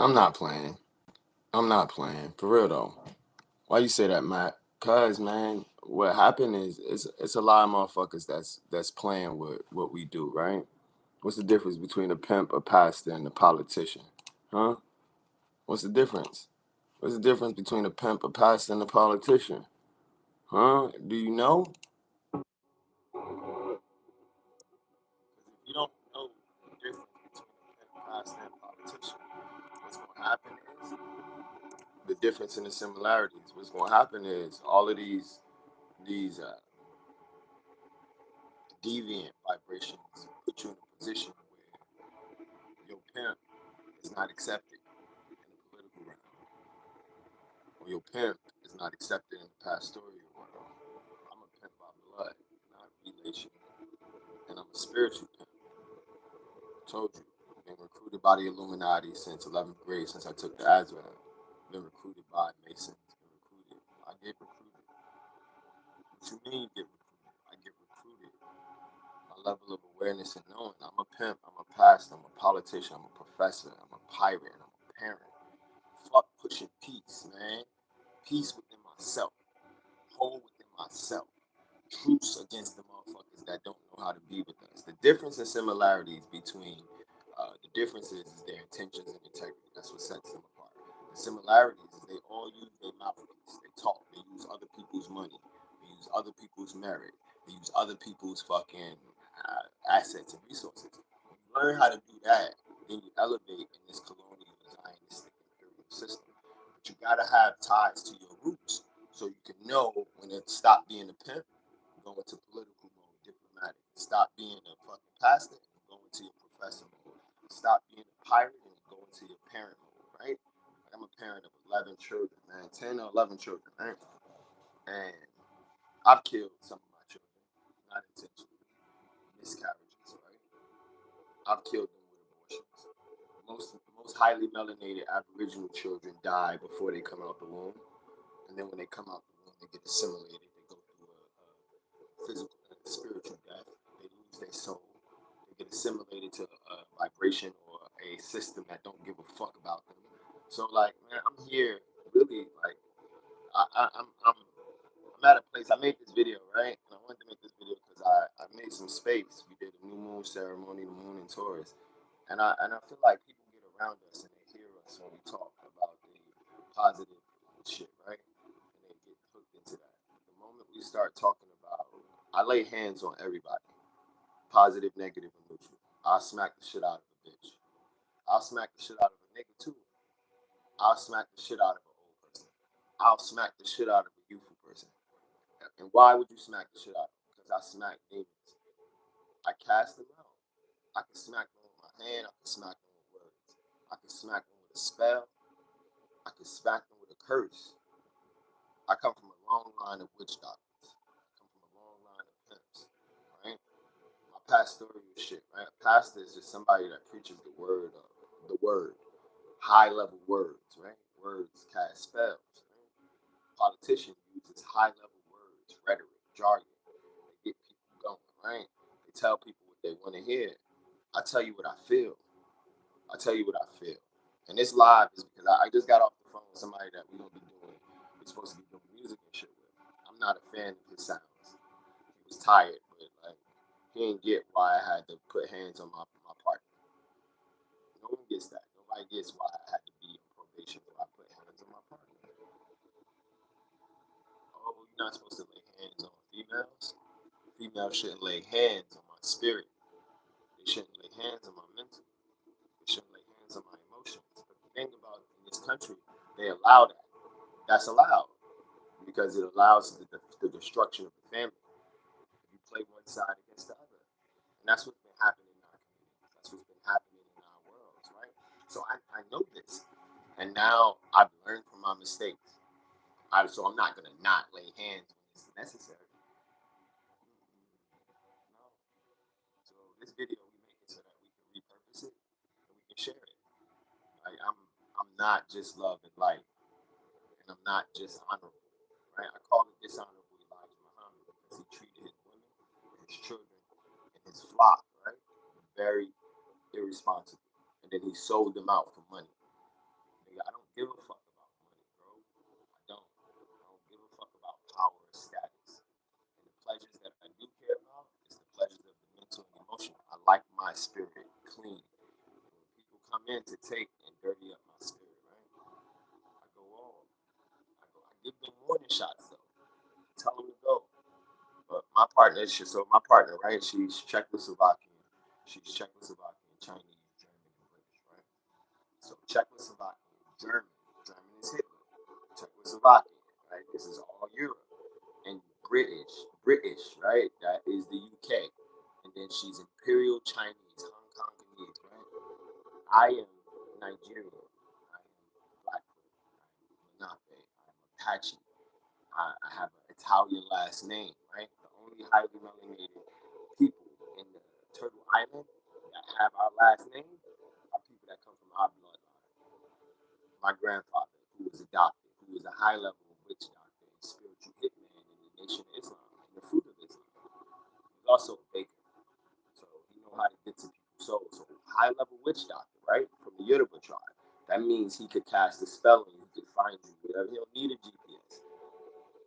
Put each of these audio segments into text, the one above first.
I'm not playing. I'm not playing. For real though. Why you say that, Matt? Cause man, what happened is it's a lot of motherfuckers that's playing with what we do, right? What's the difference between a pimp, a pastor, and a politician? Huh? What's the difference? What's the difference between a pimp, a pastor, and a politician? Huh? Do you know? If you don't know the difference between a pimp, pastor, and politician, what's gonna happen is the difference in the similarities. What's gonna happen is all of these deviant vibrations put you in a position where your pimp is not accepted in the political realm, or your pimp is not accepted in the pastoral world. I'm a pimp by blood, not relation, and I'm a spiritual pimp. I told you, been recruited by the Illuminati since 11th grade, since I took the Azra. Been recruited by Masons. Been recruited. I get recruited. What you mean get recruited? I get recruited. My level of awareness and knowing. I'm a pimp, I'm a pastor, I'm a politician, I'm a professor, I'm a pirate, and I'm a parent. Fuck pushing peace, man. Peace within myself, whole within myself. Truce against the motherfuckers that don't know how to be with us. The difference and similarities between the differences is their intentions and integrity. That's what sets them apart. The similarities is they all use their mouthpiece. They talk. They use other people's money. They use other people's merit. They use other people's fucking assets and resources. When you learn how to do that, then you elevate in this colonial Zionistic imperial system. But you gotta have ties to your roots so you can know when to stop being a pimp, go into political mode, diplomatic. Stop being a fucking pastor and go into your professor mode. Stop being a pirate and go into your parent mode, right? Like I'm a parent of 11 children, man, 10 or 11 children, right? And I've killed some of my children, not intentionally, miscarriages, right? I've killed them with abortions. Most highly melanated Aboriginal children die before they come out the womb, and then when they come out the womb, they get assimilated. They go through a physical and spiritual death. They lose their soul. They get assimilated to a vibration or a system that don't give a fuck about them. So like, man, I'm here really like I'm at a place. I made this video, right? And I wanted to make this video because I made some space. We did a new moon ceremony, the moon in Taurus, and I feel like people get around us and they hear us when we talk about the positive shit, right? And they get hooked into that. The moment we start talking about, I lay hands on everybody, positive, negative, and neutral. I'll smack the shit out of a bitch. I'll smack the shit out of a nigga too. I'll smack the shit out of an old person. I'll smack the shit out of a youthful person. And why would you smack the shit out of them? Because I smack demons. I cast them out. I can smack them with my hand. I can smack them with words. I can smack them with a spell. I can smack them with a curse. I come from a long line of witch doctors. I come from a long line of pimps. Right? My pastoral shit, right? A pastor is just somebody that preaches the word, high level words, right? Words cast spells. Right? Politician uses high level words, rhetoric, jargon. They get people going, right? They tell people what they want to hear. I tell you what I feel. I tell you what I feel. And this live is because I just got off the phone with somebody that we're gonna be doing. We're supposed to be doing music and shit with. I'm not a fan of his sounds. He was tired, but like he didn't get why I had to put hands on my partner. No one gets that. Nobody gets why I had to be on probation where I put hands on my partner. Oh, you're not supposed to lay hands on females. Females shouldn't lay hands on my spirit. They shouldn't lay hands on my mental. They shouldn't lay hands on my emotions. But the thing about in this country, they allow that. That's allowed because it allows the destruction of the family. If you play one side against the other, and that's what's been happening in our communities. That's what's been happening in our worlds, right? So I know this, and now I've learned from my mistakes. So I'm not gonna not lay hands when it's necessary. No. So this video we make it so that we can repurpose it and we can share it. Like I'm not just love and light, and I'm not just honorable. Right? I call it dishonorable Elijah Muhammad because he treated his women, his children, and his flock, right, very irresponsible. And then he sold them out for money. give a fuck about money, bro. I don't. I don't give a fuck about power or status. And the pleasures that I do care about is the pleasures of the mental and emotional. I like my spirit clean. When people come in to take and dirty up my spirit, right? I go all. I give them warning shots though. Tell them to go. But my partner, my partner, right? She's Czechoslovakian. She's Czechoslovakian, Chinese, German, and British, right? So Czechoslovakian, German, German is Hitler. Czechoslovakian, right? This is all Europe. And British, right? That is the UK. And then she's Imperial Chinese, Hong Kongese, right? I am Nigerian. I am Blackfoot. I am Lenape. I am Apache. I have an Italian last name, right? The only highly melanated people in the Turtle Island that have our last name are people that come from our bloodline. My grandfather, who was adopted, who was a high level witch doctor and spiritual hitman in the Nation of Islam, in the fruit of Islam. He was also a baker, so he knew how to get to people's souls. So high level witch doctor, right, from the Yoruba tribe. That means he could cast a spell and he could find you whatever. He don't need a GPS.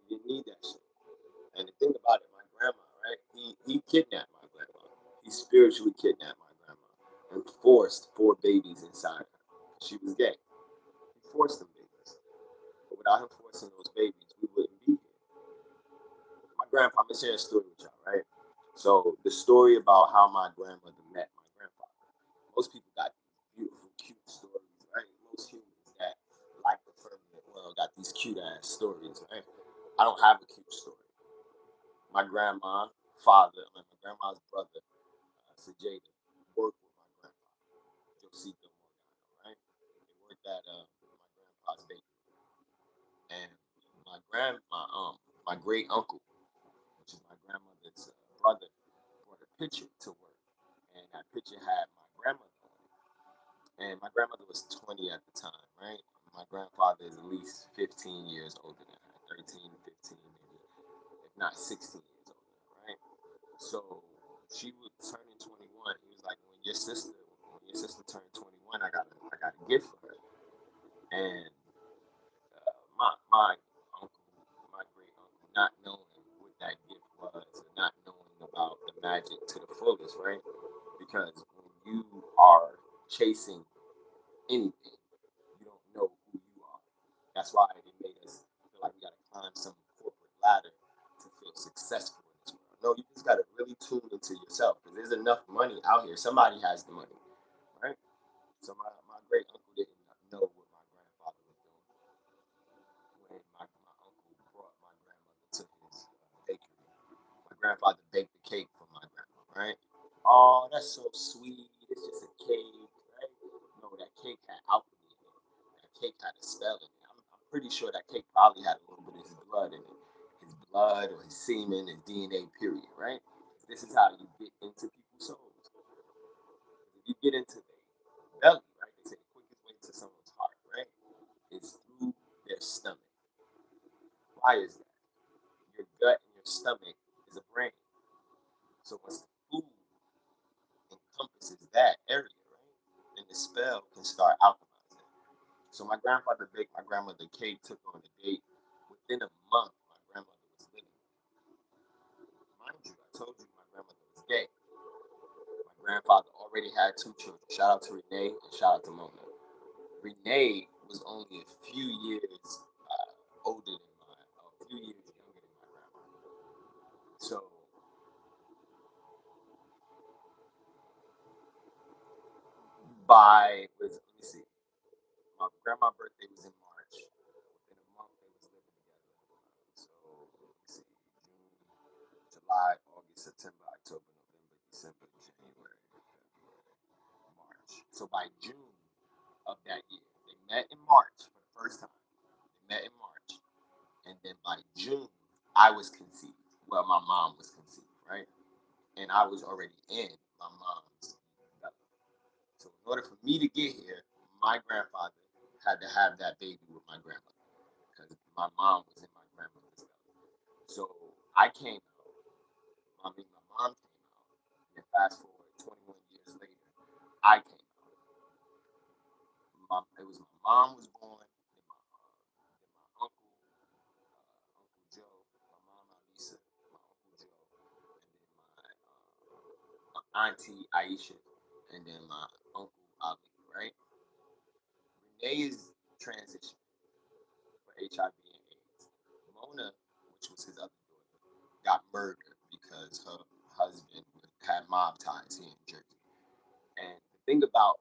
He didn't need that shit. And the thing about it, my grandma, right? He kidnapped my grandma. He spiritually kidnapped my grandma and forced 4 babies inside her. She was gay. He forced them babies. But without him forcing those babies, we wouldn't be here. My grandpa, I'm gonna share a story with y'all, right? So the story about how my grandmother met my grandfather. Most people got beautiful, cute stories, right? Most humans that like the firmament world got these cute ass stories, right? I don't have a cute story. My grandma, my grandma's brother, Sajada, worked with my grandpa, Josito Morgano, right? They worked at my grandpa's bakery. And my great uncle, which is my grandmother's brother, brought a picture to work. And that picture had my grandmother on it. And my grandmother was 20 at the time, right? My grandfather is at least 15 years older than her, 13, 15, maybe, if not 16 years older than her, right? So she was turning 21. He was like, when your sister turned 21, I got a gift for her. And my uncle, my great uncle, not knowing what that gift was, and not knowing about the magic to the fullest, right? Because when you are chasing anything, you don't know who you are. That's why they made us feel like we gotta climb some corporate ladder to feel successful in this world. No, you just gotta really tune into yourself because there's enough money out here. Somebody has the money, right? So my great uncle didn't know what my grandfather was doing when my uncle brought my grandmother to his bakery. My grandfather baked the cake for my grandma, right? Oh, that's so sweet. It's just a cake, right? No, that cake had alchemy in it. That cake had a spell in it. I'm pretty sure that cake probably had a little bit of his blood in it. His blood or his semen, his DNA, period, right? This is how you get into people's souls. If you get into their belly, right? They say the quickest way to someone's heart, right? Is through their stomach. Why is that? Your gut and your stomach is a brain. So once the food encompasses that area, right, then the spell can start alchemizing. So my grandfather baked my grandmother cake, took her on a date. Within a month, my grandmother was living. Mind you, I told you my grandmother was gay. My grandfather already had 2 children. Shout out to Renee and shout out to Mona. Renee was only a few years older than a few years younger than my grandma. So let me see, my grandma's birthday was in March. Within a month, they was living together. So let me see, June, July, August, September, October, November, December, January, February, March. So by June of that year, they met in March for the first time. They met in March, and then by June, I was conceived. Well, my mom was conceived, right? And I was already in my mom's belly. So in order for me to get here, my grandfather had to have that baby with my grandmother because my mom was in my grandmother's belly. So I came out. My mom came out. And then fast forward 21 years later, I came out. It was my mom was born, auntie Aisha, and then my uncle Ali, right? Renee's transition for HIV and AIDS. Mona, which was his other daughter, got murdered because her husband had mob ties here in Jersey. And the thing about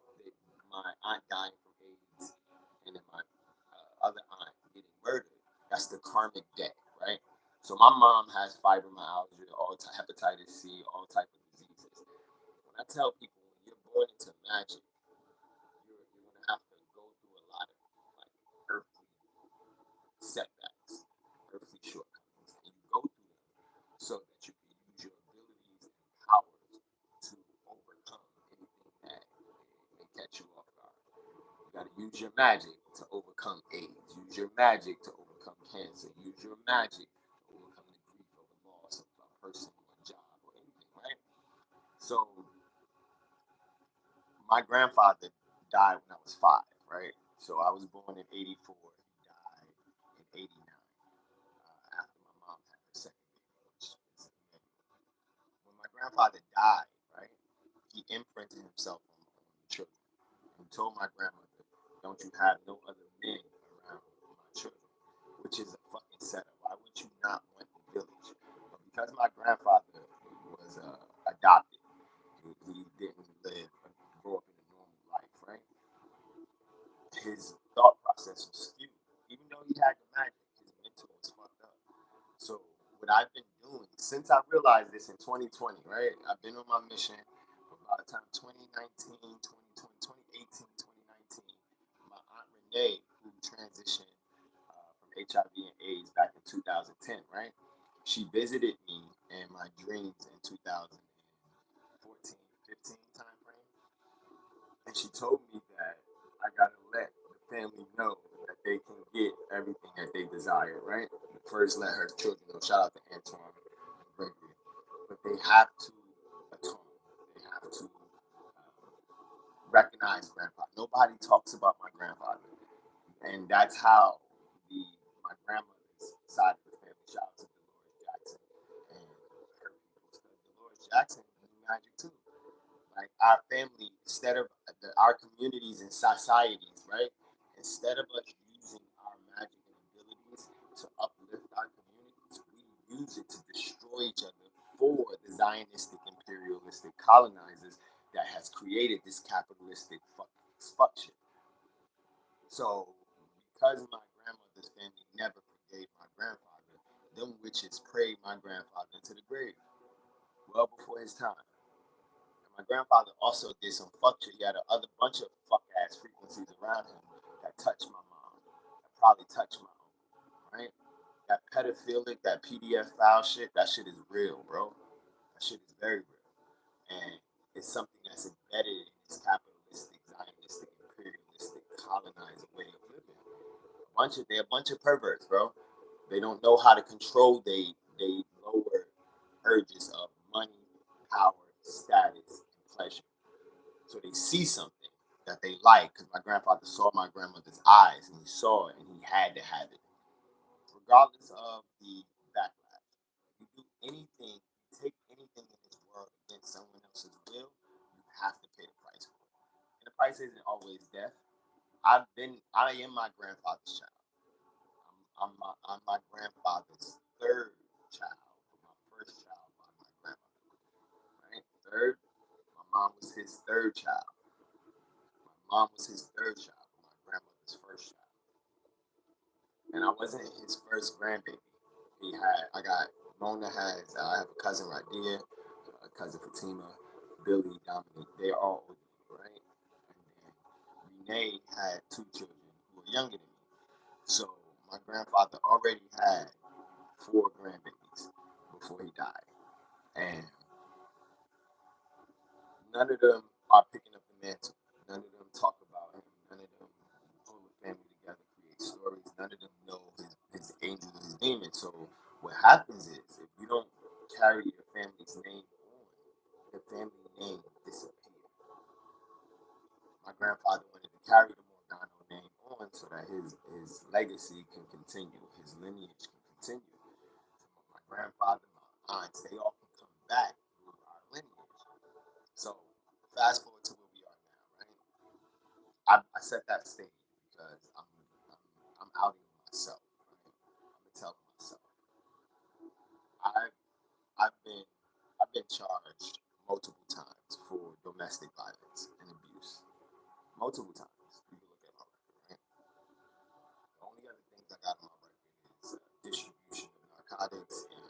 my aunt dying from AIDS and then my other aunt getting murdered, that's the karmic debt, right? So my mom has fibromyalgia, hepatitis C, all type of diseases. When I tell people when you're born into magic, you're gonna have to go through a lot of like earthly setbacks, earthly shortcomings, and you go through them so that you can use your abilities and powers to overcome anything that may catch you off guard. You got to use your magic to overcome AIDS. Use your magic to overcome cancer. Use your magic to overcome the grief of the loss of a person or a job or anything, right? So my grandfather died when I was 5, right? So I was born in '84. He died in '89 after my mom had her second baby, which is when my grandfather died, right? He imprinted himself on the children. He told my grandmother, "Don't you have no other men around my children," which is a fucking setup. Why would you not want the village? But because my grandfather was adopted, he didn't grow up in a normal life, right? His thought process was skewed. Even though he had the magic, his mental was fucked up. So what I've been doing since I realized this in 2020, right? I've been on my mission for about the time 2019, 2020, 2018, 2019. My aunt Renee, who transitioned from HIV and AIDS back in 2010, right? She visited me in my dreams in 2014, 15 time frame, and she told me that I gotta let the family know that they can get everything that they desire, right? First, let her children know. Shout out to Antoine and Gregory, but they have to atone. They have to recognize grandpa. Nobody talks about my grandfather, and that's how the my grandmother's side of the family. Shout out to Dolores Jackson and her people. Dolores Jackson knew magic too. Like our family, instead of our communities and societies, right? Instead of us using our magic and abilities to uplift our communities, we use it to destroy each other for the Zionistic, imperialistic colonizers that has created this capitalistic fuck shit. So, because my grandmother's family never forgave my grandfather, them witches prayed my grandfather into the grave well before his time. My grandfather also did some fuck shit. He had a other bunch of fuck ass frequencies around him that touched my mom, that probably touched my uncle, right? That pedophilic, that PDF file shit, that shit is real, bro. That shit is very real. And it's something that's embedded in this capitalistic, Zionistic, imperialistic, colonized way of living. They're a bunch of perverts, bro. They don't know how to control they lower urges of money, power, status, and pleasure. So they see something that they like because my grandfather saw my grandmother's eyes and he saw it and he had to have it, regardless of the backlash. If you do anything, you take anything in this world against someone else's will, you have to pay the price for it. And the price isn't always death. I am my grandfather's child. I'm my grandfather's third child, but my first child by my grandmother. Right? Third, my mom was his third child. My mom was his third child, my grandmother's first child. And I wasn't his first grandbaby. I got, Mona has, I have a cousin Radia, a cousin Fatima, Billy, Dominic. They're all older, right? And then Renee had 2 children who were younger than me. So my grandfather already had 4 grandbabies before he died. And none of them are picking up the mantle. None of them talk about him. None of them pull the family together, create stories. None of them know his angels and his demons. So what happens is if you don't carry your family's name on, the family name disappears. My grandfather wanted to carry the Morgano name on so that his legacy can continue, his lineage can continue. So my grandfather, my aunts, they all can come back through our lineage. fast forward to where we are now, right? I set that stage because I'm outing myself. Right? I'm telling myself I've I've been I've been charged multiple times for domestic violence and abuse. Multiple times. You can look at my record, right? The only other things I got on my record is distribution of narcotics and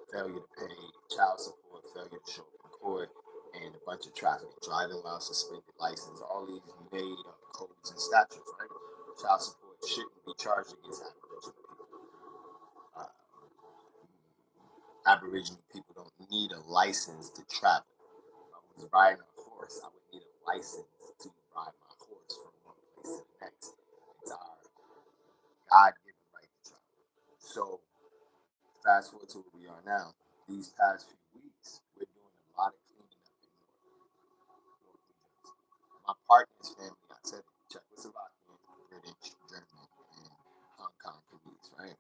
failure to pay child support, failure to show up in court, and a bunch of trafficking, driving while suspended license, all these made up codes and statutes, right? Child support shouldn't be charged against Aboriginal people. Uh, Aboriginal people don't need a license to travel. If I was riding a horse, I would need a license to ride my horse from one place to the next. It's our God given right to travel. So, fast forward to where we are now. These past few weeks, we're doing a lot of cleaning up in North New Jersey. My partner's family, I said, Czechoslovakian, British, German, and Hong Kong Canadians, right?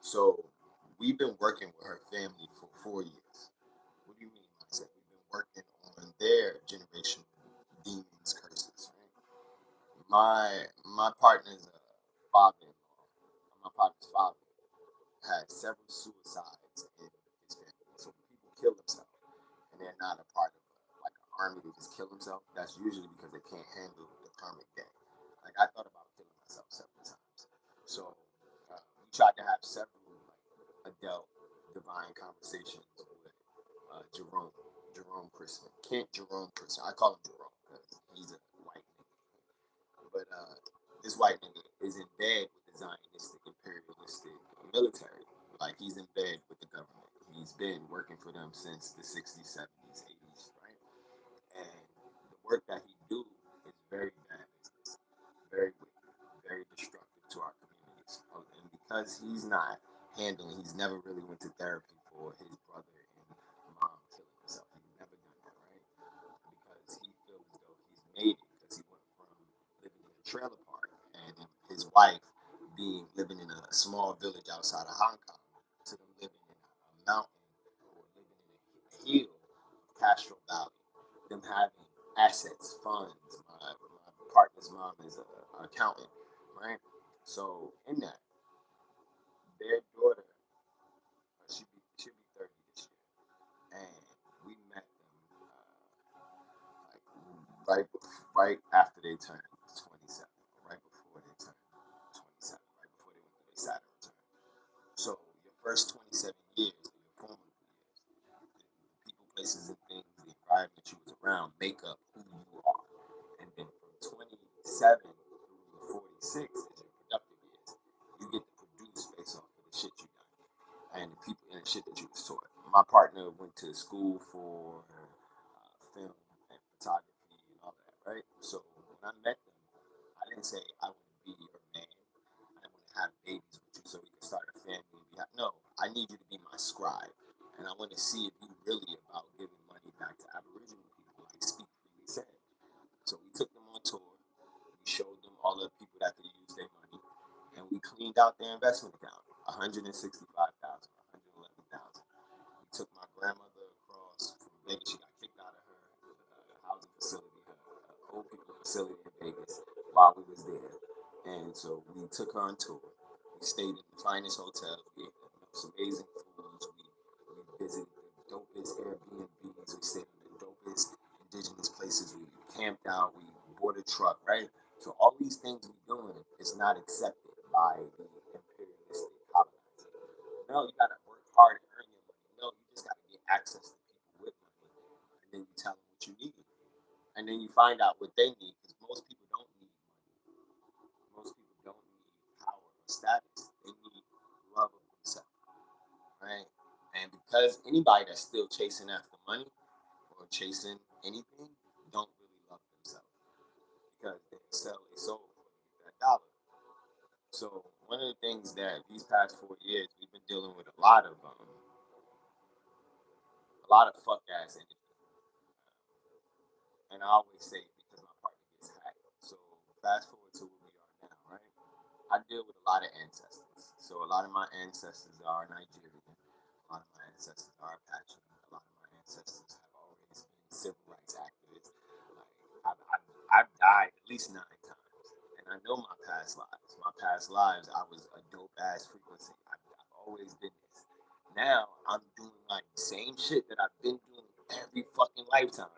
So, we've been working with her family for 4 years. What do you mean? I said, we've been working on their generational demons, curses, right? My partner's father-in-law, my partner's father had several suicides in his family. So when people kill themselves and they're not a part of like an army, they just kill themselves. That's usually because they can't handle the karmic debt. Like I thought about killing myself several times. So we tried to have several like adult divine conversations with Jerome Chrisman, Kent Jerome Chrisman. I call him Jerome because he's a white nigga. But this white nigga is in bed with the Zionistic imperialistic military. Like he's in bed with the government. He's been working for them since the 60s, 70s, 80s, right? And the work that he do is very bad business, very wicked, very destructive to our communities. And because he's not handling, he's never really went to therapy for his brother and mom killing himself. He's never done that, right? Because he feels as though he's made it because he went from living in a trailer park and his wife being living in a small village outside of Hong Kong to them living in a mountain or living in a hill of Castro Valley, them having assets, funds. My partner's mom is an accountant, right? So in that, their daughter, should be 30 this year, and we met them like right after they turned 27, right before they turned 27, right before they went through their Saturn return. So your first 27 years, your formative years, the people, places, and things, the environment you was around make up who you are. And then from 27 through 46 is your productive years. You get to produce based off of the shit you done and the people and the shit that you was taught. My partner went to school for film and photography and all that, right? So when I met them, I didn't say I want to be your man. I want to have babies with you so we can start a family. And no, I need you to be my scribe, and I want to see if you really about giving money back to Aboriginal people, like Speak Freely said. So we took them on tour. We showed them all the people that could use their money, and we cleaned out their investment account. 165,000, 111,000. We took my grandmother across from Vegas. She got kicked out of her housing facility, her old people facility in Vegas, while we was there. And so we took her on tour. We stayed in the finest hotels. We ate the most amazing foods. We visited the dopest Airbnbs. We stayed in the dopest indigenous places. We camped out. We bought a truck, right? So all these things we doing is not accepted by the imperialistic colonizer. No, you gotta work hard and earn your money. No, you just gotta get access to people with money, and then you tell them what you need, and then you find out what they need. Because most people don't need money. Most people don't need power or status. They need love of themselves, right? And because anybody that's still chasing after money or chasing anything don't really love themselves because they sell their soul for that dollar. So one of the things that these past 4 years we've been dealing with a lot of fuck ass energy. And I always say it because my partner gets hacked. So fast forward to where we are now, right? I deal with a lot of ancestors. So a lot of my ancestors are Nigerian. A lot of my ancestors are Apache. A lot of my ancestors have always been civil rights activists. least 9 times. And I know my past lives. My past lives, I was a dope ass frequency. I've always been this. Now I'm doing like the same shit that I've been doing every fucking lifetime.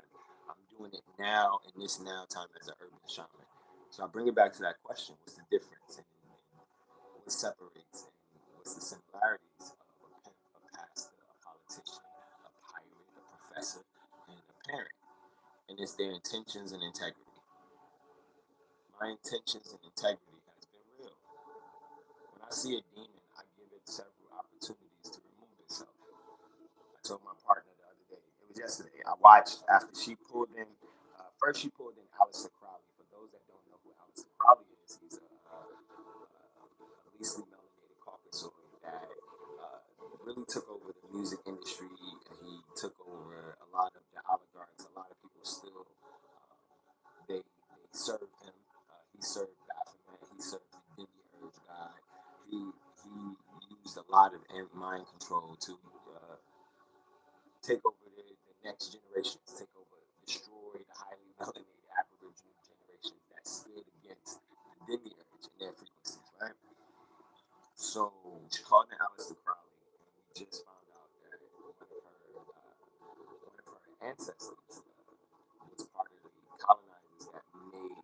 I'm doing it now in this now time as an urban shaman. So I bring it back to that question: what's the difference, and what separates, and what's the similarities of a pimp, a pastor, a politician, a pirate, a professor, and a parent? And it's their intentions and integrity. My intentions and integrity has been real. When I see a demon, I give it several opportunities to remove itself. I told my partner the other day, it was yesterday, I watched after she pulled in, first she pulled in Aleister Crowley. For those that don't know who Aleister Crowley is, he's a leastly melanated Caucasoid that really took over the music industry. He took over a lot of the oligarchs. A lot of people still, they serve him. He served Baphomet. He served the Demiurge God. He used a lot of mind control to take over the next generations, take over, destroy the highly melanated Aboriginal generations that stood against the Demiurge and their frequencies, right? So she called in Aleister Crowley, and we just found out that one of her ancestors was part of the colonizers that made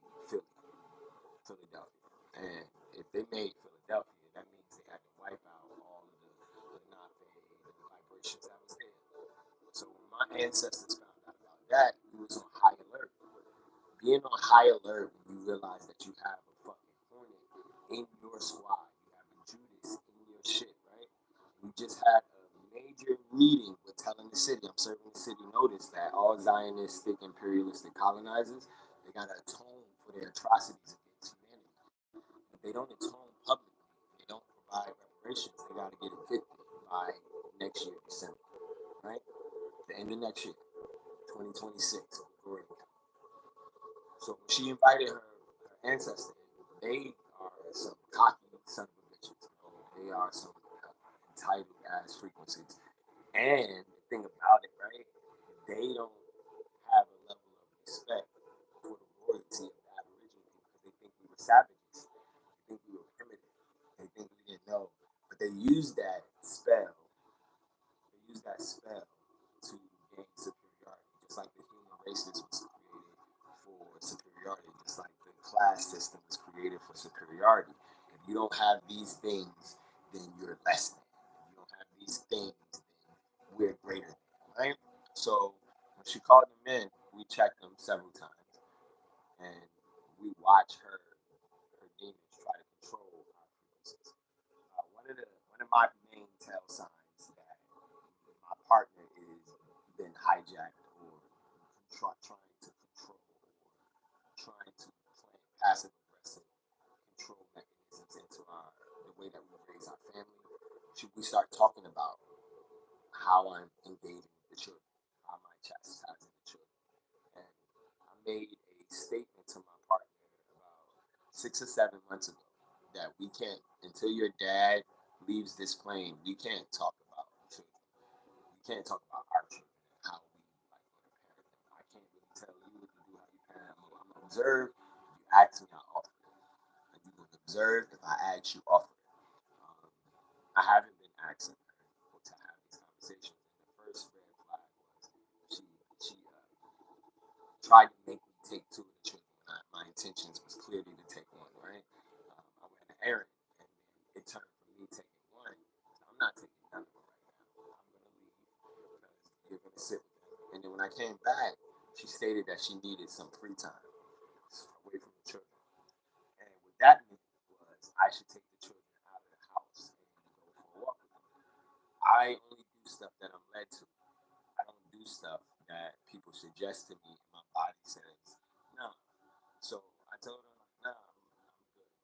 Philadelphia. And if they made Philadelphia, that means they had to wipe out all of the Nape, the vibrations that was there. So when my ancestors found out about that, we was on high alert. Being on high alert when you realize that you have a fucking hornet in your squad, you have a Judas in your shit, right? We just had a major meeting with telling the city, I'm serving the city notice that all Zionistic, imperialistic colonizers, they gotta atone for their atrocities against humanity. If they don't atone publicly, they don't provide reparations, they gotta get evicted by next year, December, right? The end of next year, 2026, Gregorian calendar. So when she invited her ancestors, they are some cocky son of a bitches. They are some entitled ass frequencies. And the thing about it, right? They don't have a level of respect for the royalty of the Aboriginal people because they think we were savages. They think we were primitive. They think we didn't know. But they use that spell. They use that spell to gain superiority, just like the human races was created for superiority, just like the class system was created for superiority. If you don't have these things, then you're less than. If you don't have these things, then we're greater than, right? So when she called them in, we checked them several times, and we watched her demons try to control our frequencies. One of my main tell signs that my partner is been hijacked or trying to control or trying to plant passive aggressive control mechanisms into the way that we raise our family. We start talking about how I'm engaging with the children, how am I chastising the children. And I made a statement to my partner about 6 or 7 months ago that we can't, until your dad leaves this plane, we can't talk about children. We can't talk about our children and how we like want to parent them. I can't really tell you what to do, how you parent them. I'm gonna observe. If you ask me, I offer it. And you will observe. If I ask you, offer it. I haven't been asking her to have these conversations. And the first red flag was she tried to make me take two of the children. My intentions was clearly to take one, right? I ran an errand, and it turned from me taking one. So I'm not taking none of them right now. I'm gonna leave because you're gonna sit with them. And then when I came back, she stated that she needed some free time away from the children. And what that meant was I should take the children out of the house and go for a walk with them. I only do stuff that I'm led to. I don't do stuff that people suggest to me and my body says no. So I told her like, nah, I'm good.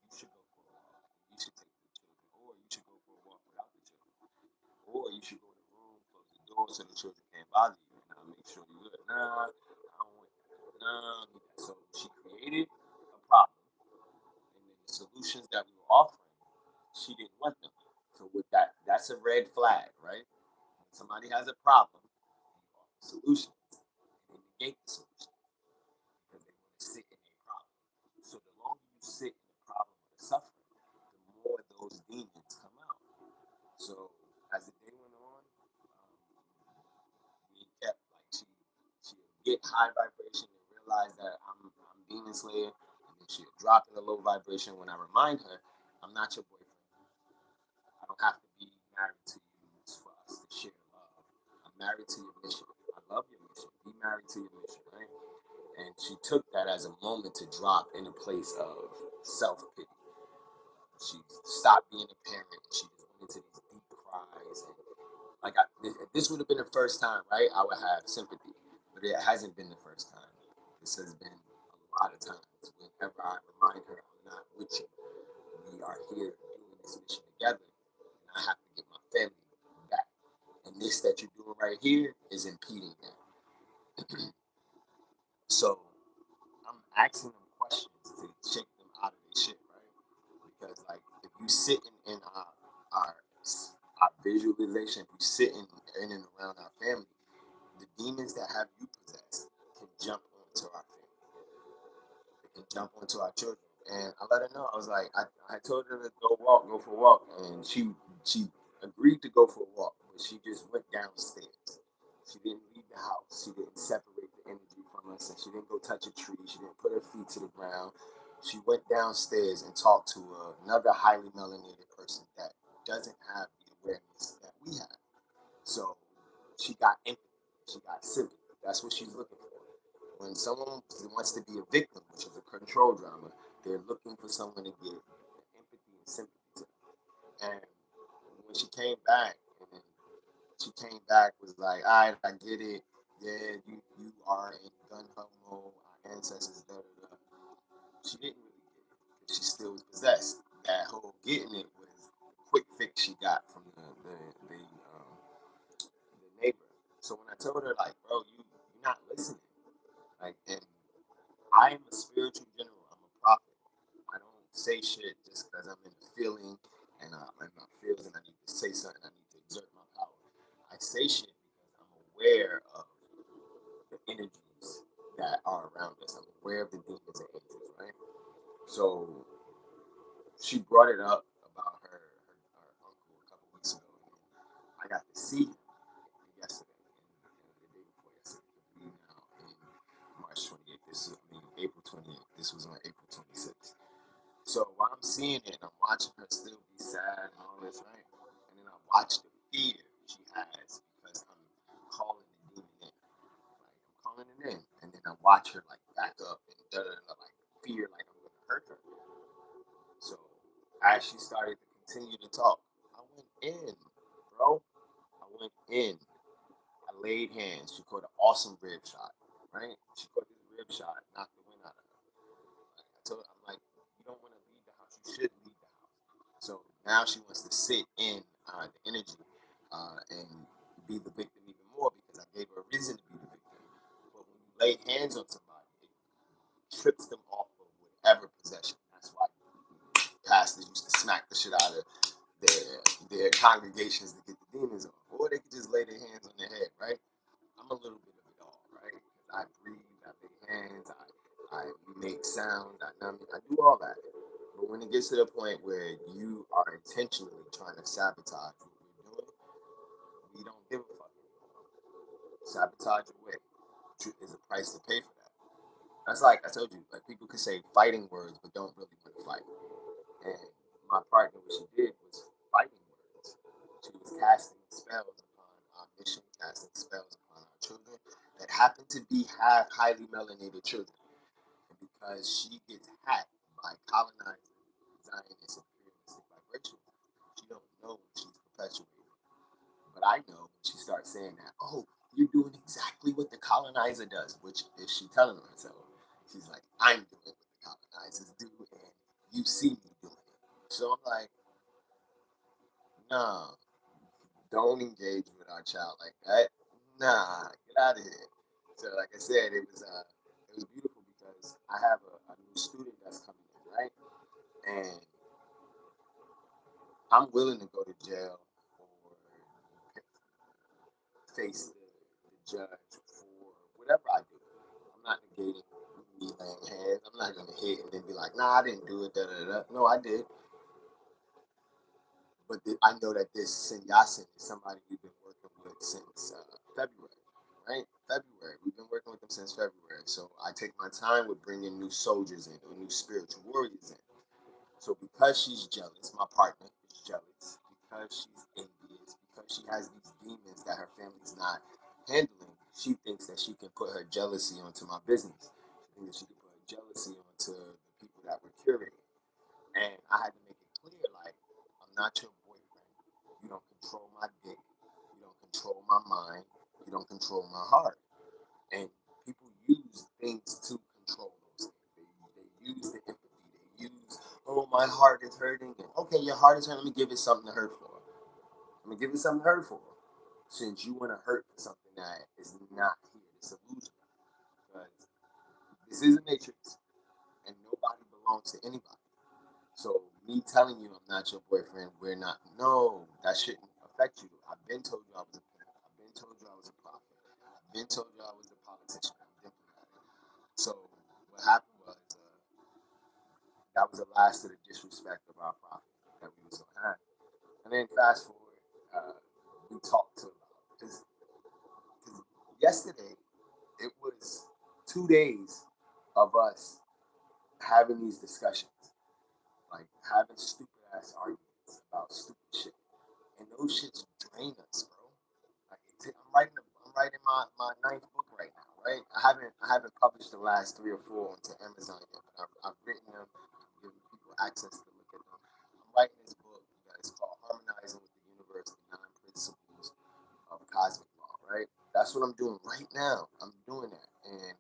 You should go for a walk. You should take the children, or you should go for a walk without the children, or you should go in the room, close the door so the children can't bother you, and I'll make sure you're good. Nah, I don't want that. Nah, so she created a problem, and then the solutions that we were offering, she didn't want them. So with that, that's a red flag, right? When somebody has a problem, you offer solutions, and they negate the solution because they want to sit in their problem. high vibration and realize that I'm Demon Slayer, and then she'll drop in the low vibration when I remind her, I'm not your boyfriend. I don't have to be married to you for us to share love. I'm married to your mission. I love your mission. Be married to your mission, right? And she took that as a moment to drop in a place of self pity. She stopped being a parent. She just went into these deep cries. And like if this would have been the first time, right? I would have sympathy, but it hasn't been the first time. This has been a lot of times. Whenever I remind her, I'm not with you. We are here doing this mission together, and I have to get my family back. And this that you're doing right here is impeding that. So I'm asking them questions to shake them out of their shit, right? Because like if you sit in our our visualization, if you sit in and around our family, the demons that have you possessed can jump onto our family. They can jump onto our children. And I let her know. I was like, I told her to go for a walk, and she agreed to go for a walk, but she just went downstairs. She didn't leave the house. She didn't separate the energy from us, and she didn't go touch a tree. She didn't put her feet to the ground. She went downstairs and talked to another highly melanated person that doesn't have the awareness that we have. So she got empathy. She got sympathy. That's what she's looking for. When someone wants to be a victim, which is a control drama, they're looking for someone to get empathy and sympathy to. And when she came back, and then she came back was like, all right, I get it. Yeah, you are in gun homo, our ancestors, da da da. She didn't really get it because she still was possessed. That whole getting it was the quick fix she got from the neighbor. So when I told her like, bro, you're not listening. Like, and I am a spiritual general. I'm a prophet. I don't say shit just because I'm in a feeling and I'm not feeling I need to say something. I need to exert my power. I say shit because I'm aware of the energies that are around us. I'm aware of the demons and angels, right? So she brought it up about her uncle a couple weeks ago. And I got to see him yesterday, and the day before yesterday. We now in March 28th. This is, I mean, April 28th. This was on April 26th. So while I'm seeing it, I'm watching her still be sad and all this, right? And then I watch the fear she has because I'm calling the demon in. Like I'm calling it in. And then I watch her like back up and like fear like I'm gonna hurt her. So as she started to continue to talk, I went in, bro. I went in. I laid hands. She caught an awesome rib shot, right? She caught this rib shot, knocked the wind out of her. Like, I told her, I'm like, you don't want to leave the house. You should leave the house. So now she wants to sit in the energy and be the victim even more because I gave her a reason to be the victim. But when you lay hands on somebody, it trips them off of whatever possession. That's why pastors used to smack the shit out of their congregations to get the demons on. Or they could just lay their hands on their head, right? I'm a little bit of it all, right? I breathe, I lay hands, I make sound, I do all that. But when it gets to the point where you are intentionally trying to sabotage what we're doing, we don't give a fuck anymore. Sabotage away. There's a price to pay for that. That's like I told you, like people could say fighting words but don't really want to fight. And my partner, what she did was fighting words. She was casting spells upon our mission, casting spells upon our children that happen to be highly melanated children. And because she gets hacked by colonizing Zionist imperialistic vibrations, she don't know when she's perpetuating. But I know when she starts saying that, oh, you're doing exactly what the colonizer does, which is she telling herself. She's like, I'm doing what the colonizers do, and you see me doing it. So I'm like, nah, don't engage with our child like that. Nah, get out of here. So like I said, it was beautiful because I have a new student that's coming in, right? And I'm willing to go to jail or face the judge for whatever I do. I'm not negating me laying hands. I'm not gonna hit and then be like, nah, I didn't do it. Da da da. No, I did. But I know that this Sinyasin is somebody we've been working with since February, right? February. We've been working with them since February. So I take my time with bringing new soldiers in or new spiritual warriors in. So because she's jealous, my partner is jealous, because she's envious, because she has these demons that her family's not handling, she thinks that she can put her jealousy onto my business. She thinks that she can put her jealousy onto the people that we're curating. And I had to make it clear, like, I'm not your boyfriend. You don't control my dick. You don't control my mind. You don't control my heart. And people use things to control those things. They use the empathy. They use, oh, my heart is hurting. And, okay, your heart is hurting. Let me give it something to hurt for. Let me give it something to hurt for. Since you want to hurt for something that is not here, it's illusion. Because this is a matrix, and nobody belongs to anybody. So me telling you I'm not your boyfriend, we're not. No, that shouldn't affect you. I've been told you I was a pimp. I've been told you I was a prophet. I've been told you I was a politician. I'm diplomatic. So what happened was that was the last of the disrespect of our prophet that we was gonna have. And then fast forward, we talked to because yesterday it was 2 days of us having these discussions, like having stupid ass arguments about stupid shit. And those shits drain us, bro. Like, I'm writing my ninth book right now, right? I haven't published the last three or four onto Amazon yet, but I've written them, giving people access to look at them. I'm writing this book that is called Harmonizing with the Universe, the Nine Principles of Cosmic Law, right? That's what I'm doing right now. I'm doing that. And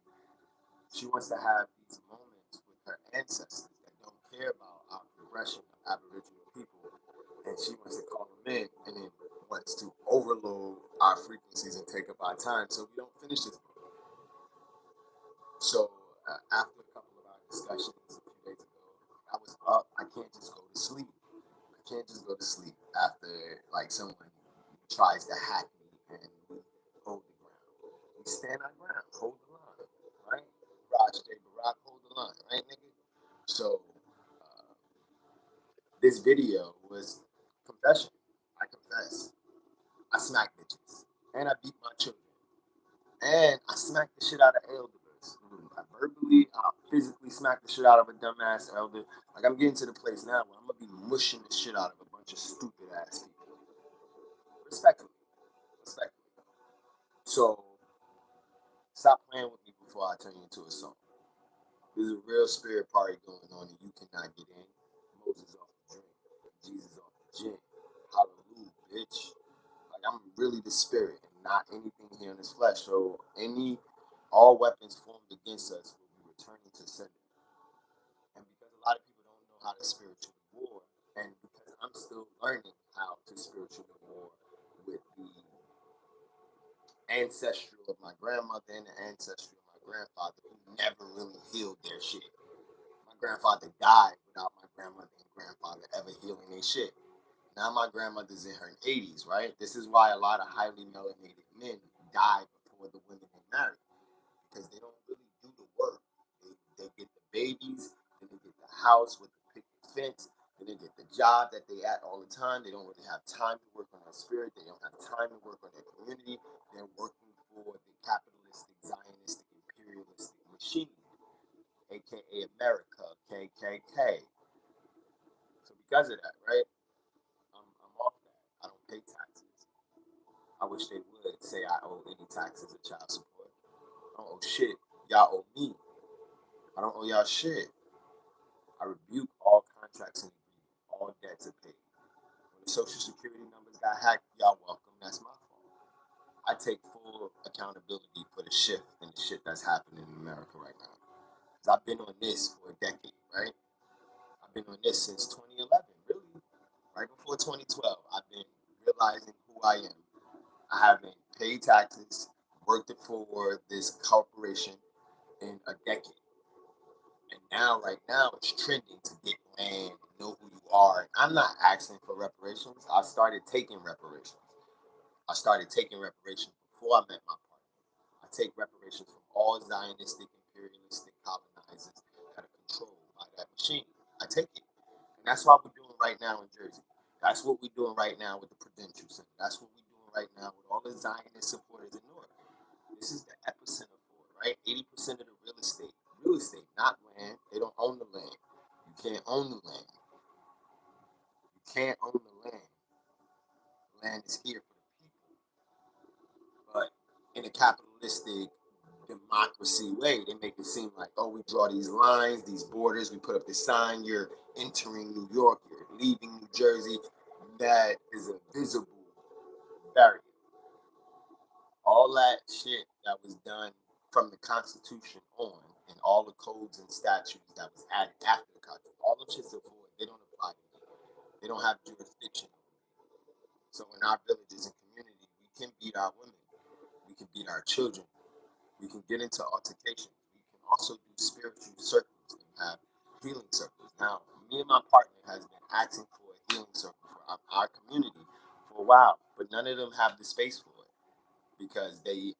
she wants to have these moments with her ancestors that don't care about our progression of Aboriginal people, and she wants to call them in, and then wants to overload our frequencies and take up our time, so we don't finish this book. So after a couple of our discussions a few days ago, I was up. I can't just go to sleep. I can't just go to sleep after like someone tries to hack me and we hold the ground. We stand our ground, hold the line, right? Raj J. Barack, hold the line, right, nigga? So uh, this video was confession. I confess. I smack bitches. And I beat my children. And I smacked the shit out of elders. I verbally, I physically smacked the shit out of a dumbass elder. Like, I'm getting to the place now where I'm gonna be mushing the shit out of a bunch of stupid ass people. Respectfully. Respectfully. So stop playing with me before I turn you into a song. There's a real spirit party going on and you cannot get in. Moses off the drink. Jesus off the gin. Hallelujah, bitch. Like, I'm really the spirit and not anything here in this flesh. So all weapons formed against us will be returning to sender. And because a lot of people don't know how to spiritually war, and because I'm still learning how to spiritually war with the ancestral of my grandmother and the ancestral of my grandfather, who never really healed their shit. My grandfather died without my grandmother and grandfather ever healing their shit. Now my grandmother's in her 80s, right? This is why a lot of highly melanated men die before the women they marry, because they don't really do the work. They get the babies, then they get the house with the picket fence, then they get the job that they at all the time. They don't really have time to work on their spirit. They don't have time to work on their community. They're working for the capitalistic, Zionistic, imperialistic machine, aka America, KKK. So because of that, right? I'm off that. I don't pay taxes. I wish they would say I owe any taxes or child support. I don't owe shit. Y'all owe me. I don't owe y'all shit. I rebuke all contracts and agreements. All debts are paid. When the social security numbers got hacked, y'all welcome. That's my fault. I take full accountability for the shift and the shit that's happening in America right now. Because I've been on this for a decade, right? I've been on this since 2011, really. Right before 2012, I've been realizing who I am. I haven't paid taxes, worked it for this corporation in a decade. And now, right now, it's trending to get land, know who you are. And I'm not asking for reparations. I started taking reparations. I started taking reparations before I met my partner. I take reparations from all Zionistic, imperialistic colonizers that are controlled by that machine. I take it. And that's what we're doing right now in Jersey. That's what we're doing right now with the Prudential Center. That's what we're doing right now with all the Zionist supporters in Newark. This is the epicenter for it, right? 80% of the real estate, not land. They don't own the land. You can't own the land. You can't own the land. The land is here for the people. But in a capitalistic democracy way, they make it seem like, oh, we draw these lines, these borders, we put up this sign, you're entering New York, you're leaving New Jersey. That is a visible barrier. All that shit that was done from the Constitution on, and all the codes and statutes that was added after the Constitution, all them shits are void. They don't apply to me. They don't have jurisdiction. So in our villages and community, we can beat our women. We can beat our children. We can get into altercations. We can also do spiritual circles and have healing circles. Now, me and my partner has been asking for a healing circle for our community for a while, but none of them have the space for it because there's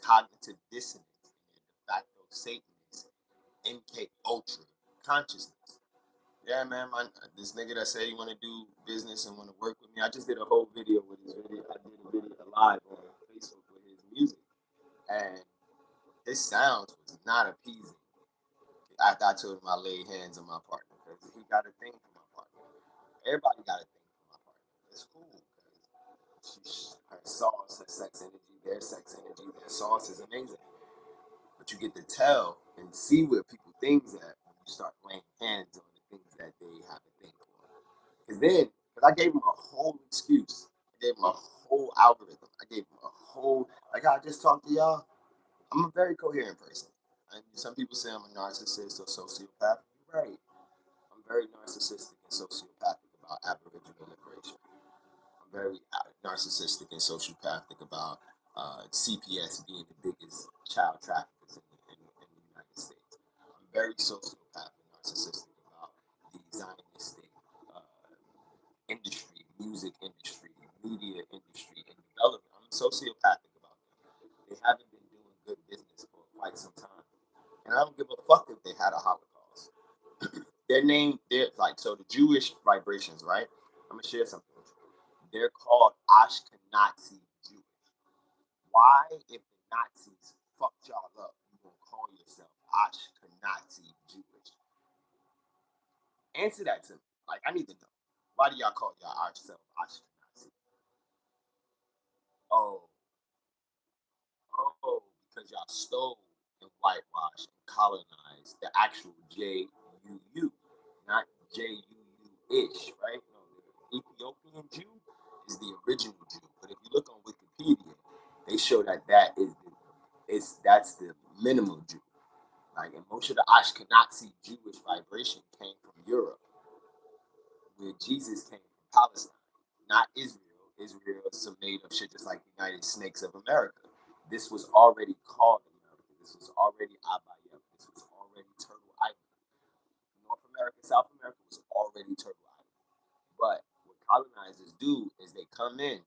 cognitive dissonance and they're de facto Satanists, MK Ultra consciousness. Yeah, man, this nigga that said he want to do business and want to work with me, I just did a whole video with his video. I did a video live on Facebook with his music, and his sounds was not appeasing. After I told him I laid hands on my partner, because he got a thing for my partner. Everybody got a thing for my partner. It's cool because her sauce, her sex energy, their sex energy, their sauce is amazing. But you get to tell and see where people things at when you start laying hands on the things that they have a thing for. Because I gave him a whole excuse. I gave him a whole algorithm. I gave him a whole, like I just talked to y'all. I'm a very coherent person. And some people say I'm a narcissist or sociopath. You're right. I'm very narcissistic and sociopathic about Aboriginal liberation. I'm very narcissistic and sociopathic about CPS being the biggest child traffickers in the United States. I'm very sociopathic and narcissistic about the Zionistic industry, music industry, media industry, and development. I'm sociopathic about them. They haven't been doing good business for quite some time. And I don't give a fuck if they had a Holocaust. They're like, so the Jewish vibrations, right? I'm gonna share something with you. They're called Ashkenazi Jewish. Why, if the Nazis fucked y'all up, you gonna call yourself Ashkenazi Jewish? Answer that to me. Like, I need to know. Why do y'all call y'all yourself Ashkenazi? Oh, because y'all stole and whitewashed and colonized the actual JUU, not JUU-ish, right? No, the Ethiopian Jew is the original Jew. But if you look on Wikipedia, they show that's the minimal Jew. Like, and most of the Ashkenazi Jewish vibration came from Europe, where Jesus came from Palestine, not Israel. Israel is some made up shit just like the United Snakes of America. This was already called America. This was already Abayep. This was already Turtle Island. North America, South America was already Turtle Island. But what colonizers do is they come in,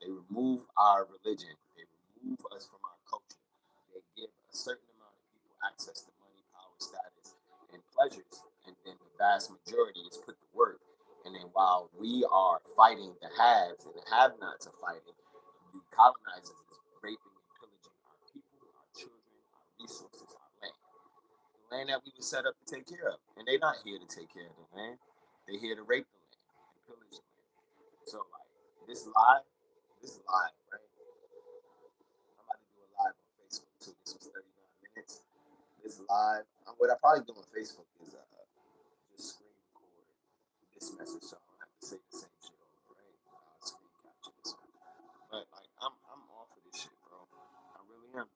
they remove our religion, they remove us from our culture. They give a certain amount of people access to money, power, status, and pleasures, and then the vast majority is put to work. And then while we are fighting the haves and the have-nots are fighting, the colonizers is raping and pillaging our people, our children, our resources, our land. The land that we were set up to take care of. And they're not here to take care of the land. They're here to rape the land and pillage the land. So like this live, right? I'm about to do a live on Facebook too. This was 39 minutes. This live. What I probably do on Facebook is just screen record this message so I don't have to say the same shit over, right? I'll screen capture this one. But like I'm off of this shit, bro. I really am.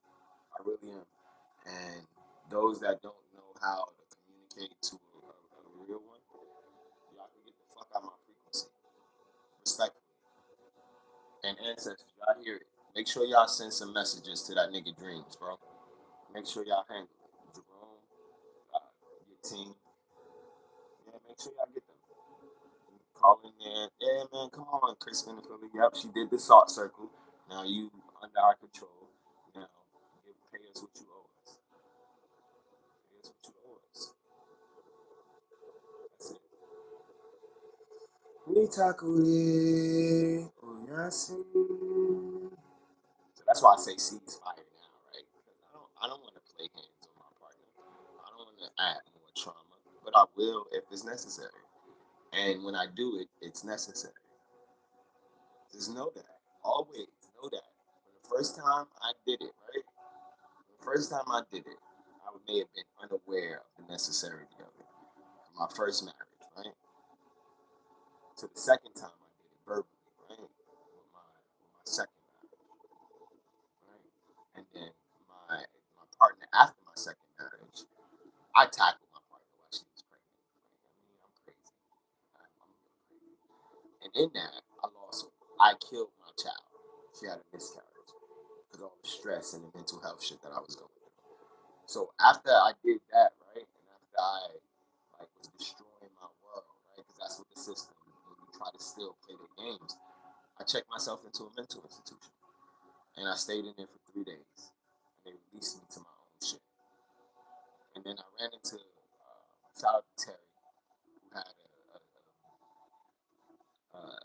I really am. And those that don't know how to communicate to a real one, y'all can get the fuck out of my frequency. Respectfully. And ancestors, y'all hear it. Make sure y'all send some messages to that nigga Dreams, bro. Make sure y'all handle it. Jerome, your team. Yeah, make sure y'all get them. Call in there. Yeah, man, come on, Crispin and Philly. Yep, she did the salt circle. Now you under our control. Now, pay us what you owe us. Pay us what you owe us. That's it. Nitakure. So that's why I say ceasefire now. lay hands on my partner. I don't want to add more trauma, but I will if it's necessary. And when I do it, it's necessary. Just know that. Always know that. When the first time I did it, right? The first time I did it, I may have been unaware of the necessity of it. My first marriage, right? To the second time I did it verbally, right? With my second marriage, right? And then my partner after my second marriage, I tackled my partner while she was pregnant. Right? I mean, I'm crazy. I'm crazy. And in that, I killed my child. She had a miscarriage because of all the stress and the mental health shit that I was going through. So after I did that, right, and after I was destroying my world, right, because that's what the system, when you try to still play the games, I checked myself into a mental institution, and I stayed in there for 3 days, and they released me to my own shit. And then I ran into shout out to Terry, who had a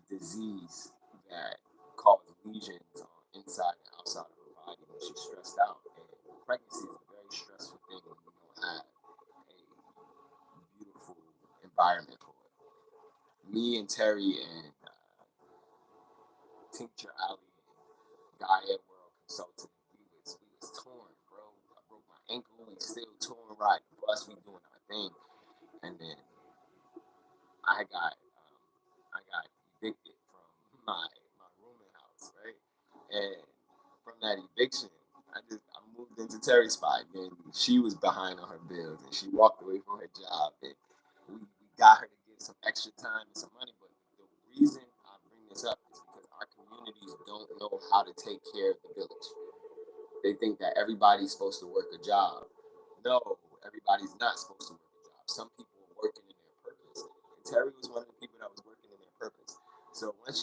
disease that caused lesions on inside and outside of her body when she's stressed out. And pregnancy is a very stressful thing when you don't have a beautiful environment for it. Me and Terry and Tincture Alley and Gaia World Consulting, we was torn, bro. I broke my ankle, we still torn, right? Plus we doing our thing. And then I got evicted from my rooming house, right? And from that eviction, I moved into Terry's spot. And she was behind on her bills, and she walked away from her job. And we got her to get some extra time and some money. But the reason I bring this up is because our communities don't know how to take care of the village. They think that everybody's supposed to work a job. No, everybody's not supposed to work a job. Some people are working in their purpose. And Terry was one of the people that was working in their purpose. So once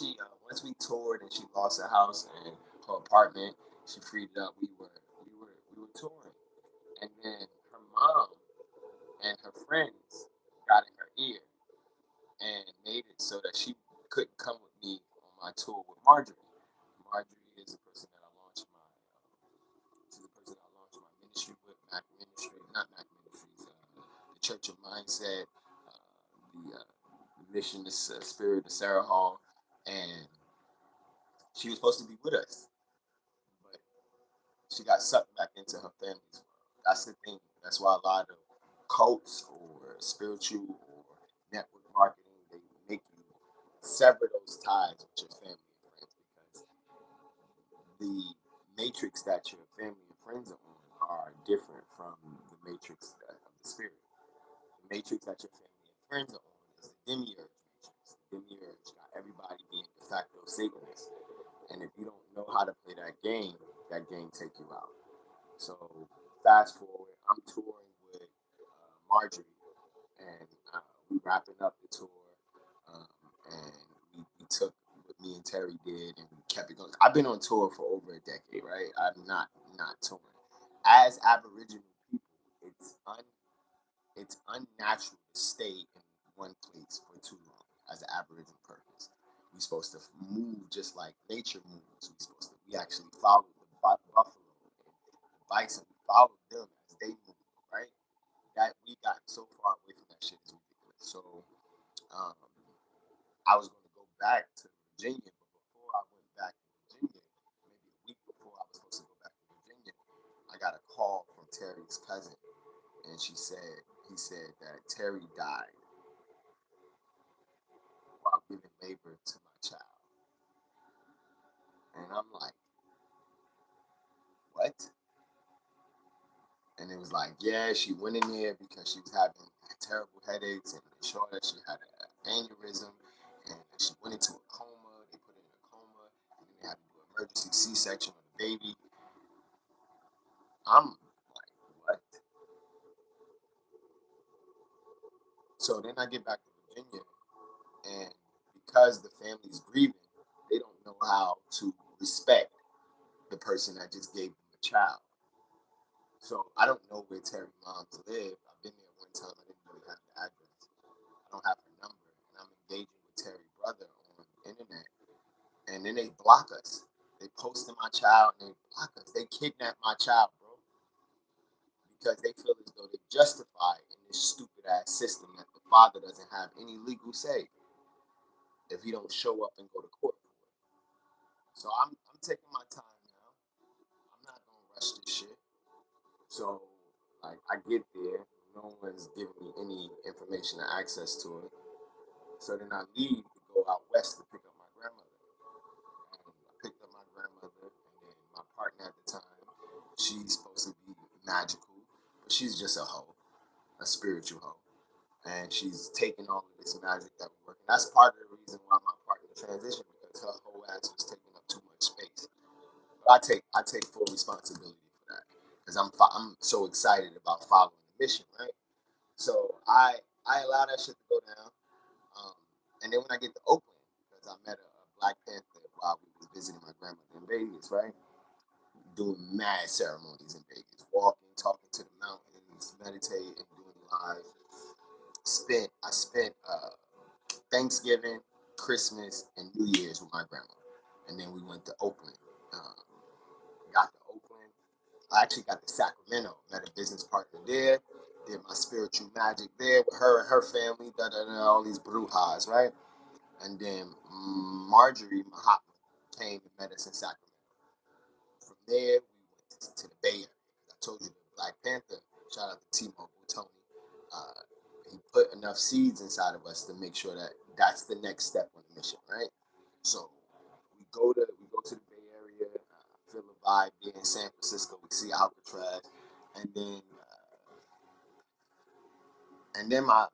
we toured and she lost her house and her apartment, she freed it up. We were touring, and then her mom and her friends got in her ear and made it so that she couldn't come with me on my tour with Marjorie. Marjorie is the person that I launched my she's the person I launched my ministry with, Mac Ministry, not Mac Ministries, the Church of Mindset, the Mission, the Spirit of Sarah Hall, and she was supposed to be with us, but she got sucked back into her family's world. That's the thing. That's why a lot of cults or spiritual or network marketing, they make you sever those ties with your family and friends, because the matrix that your family and friends are on are different from the matrix of the spirit. The matrix that your family and friends are on is the demiurge matrix. The demiurge got everybody being de facto Satanists. And if you don't know how to play that game take you out. So fast forward, I'm touring with Marjorie, and we wrapping up the tour, um, and we took what me and Terry did, and we kept it going. I've been on tour for over a decade, right? I'm not touring. As Aboriginal people, it's unnatural to stay in one place for too long as an Aboriginal person. We're supposed to move just like nature moves. We actually follow the buffalo and the bison. We follow them as they move, right? That we got so far away from that shit is ridiculous. So um, I was going to go back to Virginia, but before I went back to Virginia, maybe a week before I was supposed to go back to Virginia, I got a call from Terry's cousin, and he said that Terry died while giving labor to my child. And I'm like, what? And it was like, yeah, she went in there because she was having terrible headaches, and they showed that she had an aneurysm, and she went into a coma. They put her in a coma, and then they had to do an emergency C-section on the baby. I'm like, what? So then I get back to Virginia, and because the family's grieving, they don't know how to respect the person that just gave them a child. So I don't know where Terry moms live. I've been there one time. I didn't really have the address. I don't have her number, and I'm engaging with Terry's brother on the internet, and then they block us. They posted my child and they block us. They kidnapped my child, bro. because they feel as though they're justified in this stupid ass system that the father doesn't have any legal say if he don't show up and go to court for it. So I'm taking my time now. I'm not gonna rush this shit. So like I get there, no one's giving me any information or access to it. So then I leave to go out west to pick up my grandmother. And I picked up my grandmother, and then my partner at the time, she's supposed to be magical, but she's just a hoe, a spiritual hoe. And she's taking all of this magic that we work. And that's part of the reason why my partner transitioned, because her whole ass was taking up too much space. But I take full responsibility for that because I'm so excited about following the mission, right? So I allow that shit to go down. Um, and then when I get to Oakland, because I met a Black Panther while we was visiting my grandmother in Vegas, right? Doing mad ceremonies in Vegas, walking, talking to the mountains, meditating, doing live. I spent Thanksgiving, Christmas, and New Year's with my grandma, and then we went to Oakland. Um, got to Oakland. I actually got to Sacramento. Met a business partner there. Did my spiritual magic there with her and her family. Da da da. All these brujas, right? And then Marjorie Mahatma came and met us in Sacramento. From there, we went to the Bay Area. I told you the Black Panther. Shout out to T-Mobile Tony. Uh, he put enough seeds inside of us to make sure that that's the next step on the mission, right? So we go to the Bay Area, feel the vibe there in San Francisco. We see Alcatraz, and then my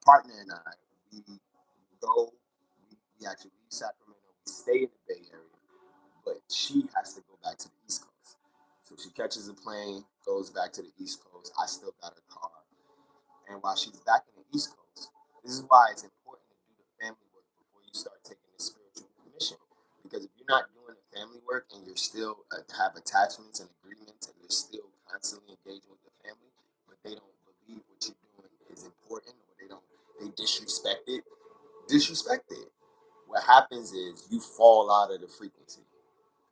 partner and I we go. We actually leave Sacramento. We stay in the Bay Area, but she has to go back to the East Coast. So she catches a plane, goes back to the East Coast. I still got her car. And while she's back in the East Coast, this is why it's important to do the family work before you start taking the spiritual mission. Because if you're not doing the family work and you're still have attachments and agreements and you're still constantly engaging with the family, but they don't believe what you're doing is important, or they disrespect it. What happens is you fall out of the frequency.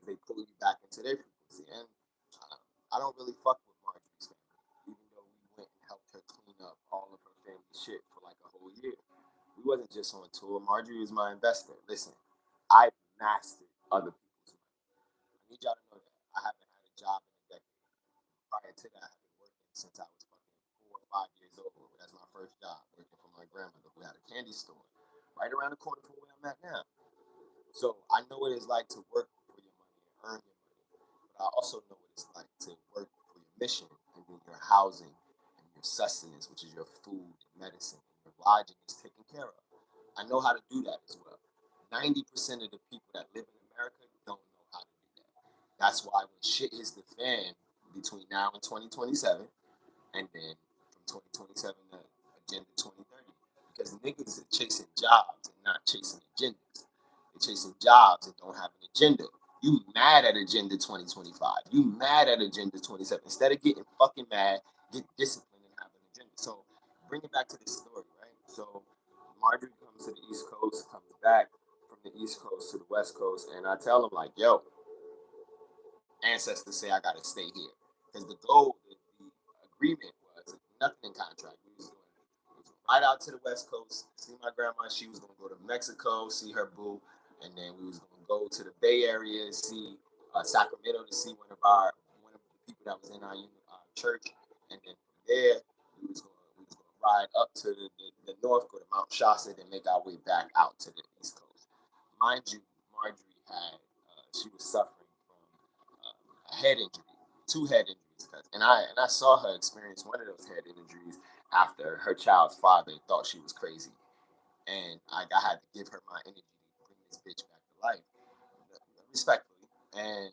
They pull you back into their frequency. And uh, I don't really fuck with Marjorie's family, even though we went and helped her clean up all of her family shit for like a whole year. We wasn't just on tour. Marjorie was my investor. Listen, I mastered other people's money. I need y'all to know that. I haven't had a job in a decade. Prior to that, I've been working since I was fucking 4 or 5 years old. That's my first job, working for my grandmother who had a candy store right around the corner from where I'm at now. So I know what it's like to work for your money and earn your money, but I also know what it's like to work for your mission, and then your housing and your sustenance, which is your food, medicine, and your lodging is taken care of. I know how to do that as well. 90% of the people that live in America don't know how to do that. That's why when shit hits the fan between now and 2027, and then from 2027 to Agenda 2030, because niggas are chasing jobs and not chasing agendas. They're chasing jobs and don't have an agenda. You mad at Agenda 2025. You mad at Agenda 27. Instead of getting fucking mad, get disciplined and have an agenda. So bring it back to this story, right? So Marjorie comes to the East Coast, comes back from the East Coast to the West Coast, and I tell them like, yo, ancestors say I gotta stay here. Because the goal, the agreement was nothing in contract. We was going right out to the West Coast, see my grandma. She was gonna go to Mexico, see her boo, and then we was gonna go to the Bay Area, see Sacramento to see one of the people that was in our church, and then from there we was gonna ride up to the north, go to Mount Shasta, then make our way back out to the East Coast. Mind you, Marjorie had she was suffering from a head injury, two head injuries, and I saw her experience one of those head injuries after her child's father thought she was crazy, and I had to give her my energy to bring this bitch back to life, respectfully. And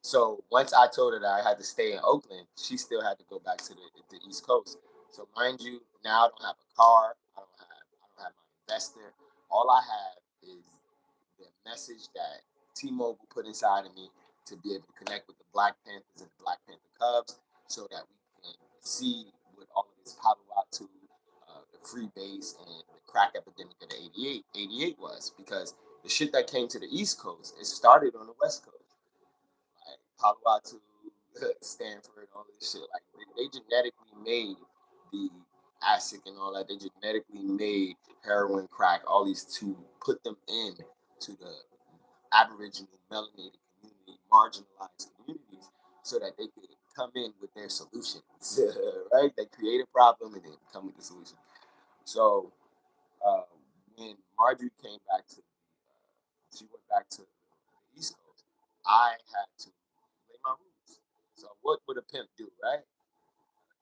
so once I told her that I had to stay in Oakland, she still had to go back to the East Coast. So mind you, now I don't have a car, I don't have my investor. All I have is the message that T-Mobile put inside of me to be able to connect with the Black Panthers and the Black Panther Cubs, so that we can see what all of this Palo Alto, the free base, and the crack epidemic of the 88 was. Because the shit that came to the East Coast, it started on the West Coast. Like Palo Alto, Stanford, all this shit. Like they genetically made the acid and all that. They genetically made heroin, crack, all these to put them in to the Aboriginal, melanated community, marginalized communities, so that they could come in with their solutions. Right? They create a problem and then come with the solution. So uh, when Marjorie came back to, she went back to the East Coast. I had to lay my roots. So what would a pimp do, right?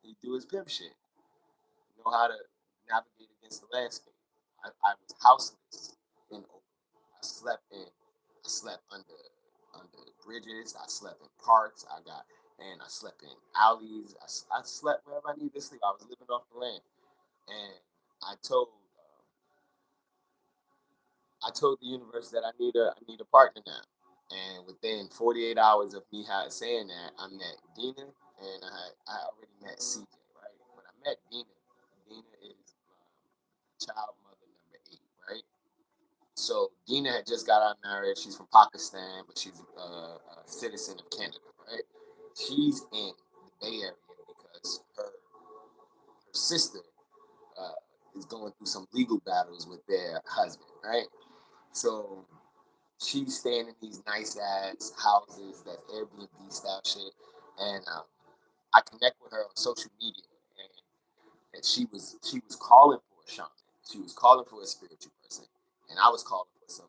He do his pimp shit. Know how to navigate against the landscape. I was houseless in Oakland. I slept under bridges. I slept in parks. I slept in alleys. I slept wherever I needed to sleep. I was living off the land, and I told I told the universe that I need a partner now. And within 48 hours of me saying that, I met Dina, and I already met CJ, right? When I met Dina, Dina is child mother number 8, right? So Dina had just got out married. She's from Pakistan, but she's a citizen of Canada, right? She's in the Bay Area because her sister uh, is going through some legal battles with their husband, right? So she's staying in these nice ass houses, that Airbnb style shit, and I connect with her on social media, and she was calling for a shaman, she was calling for a spiritual person, and I was calling for some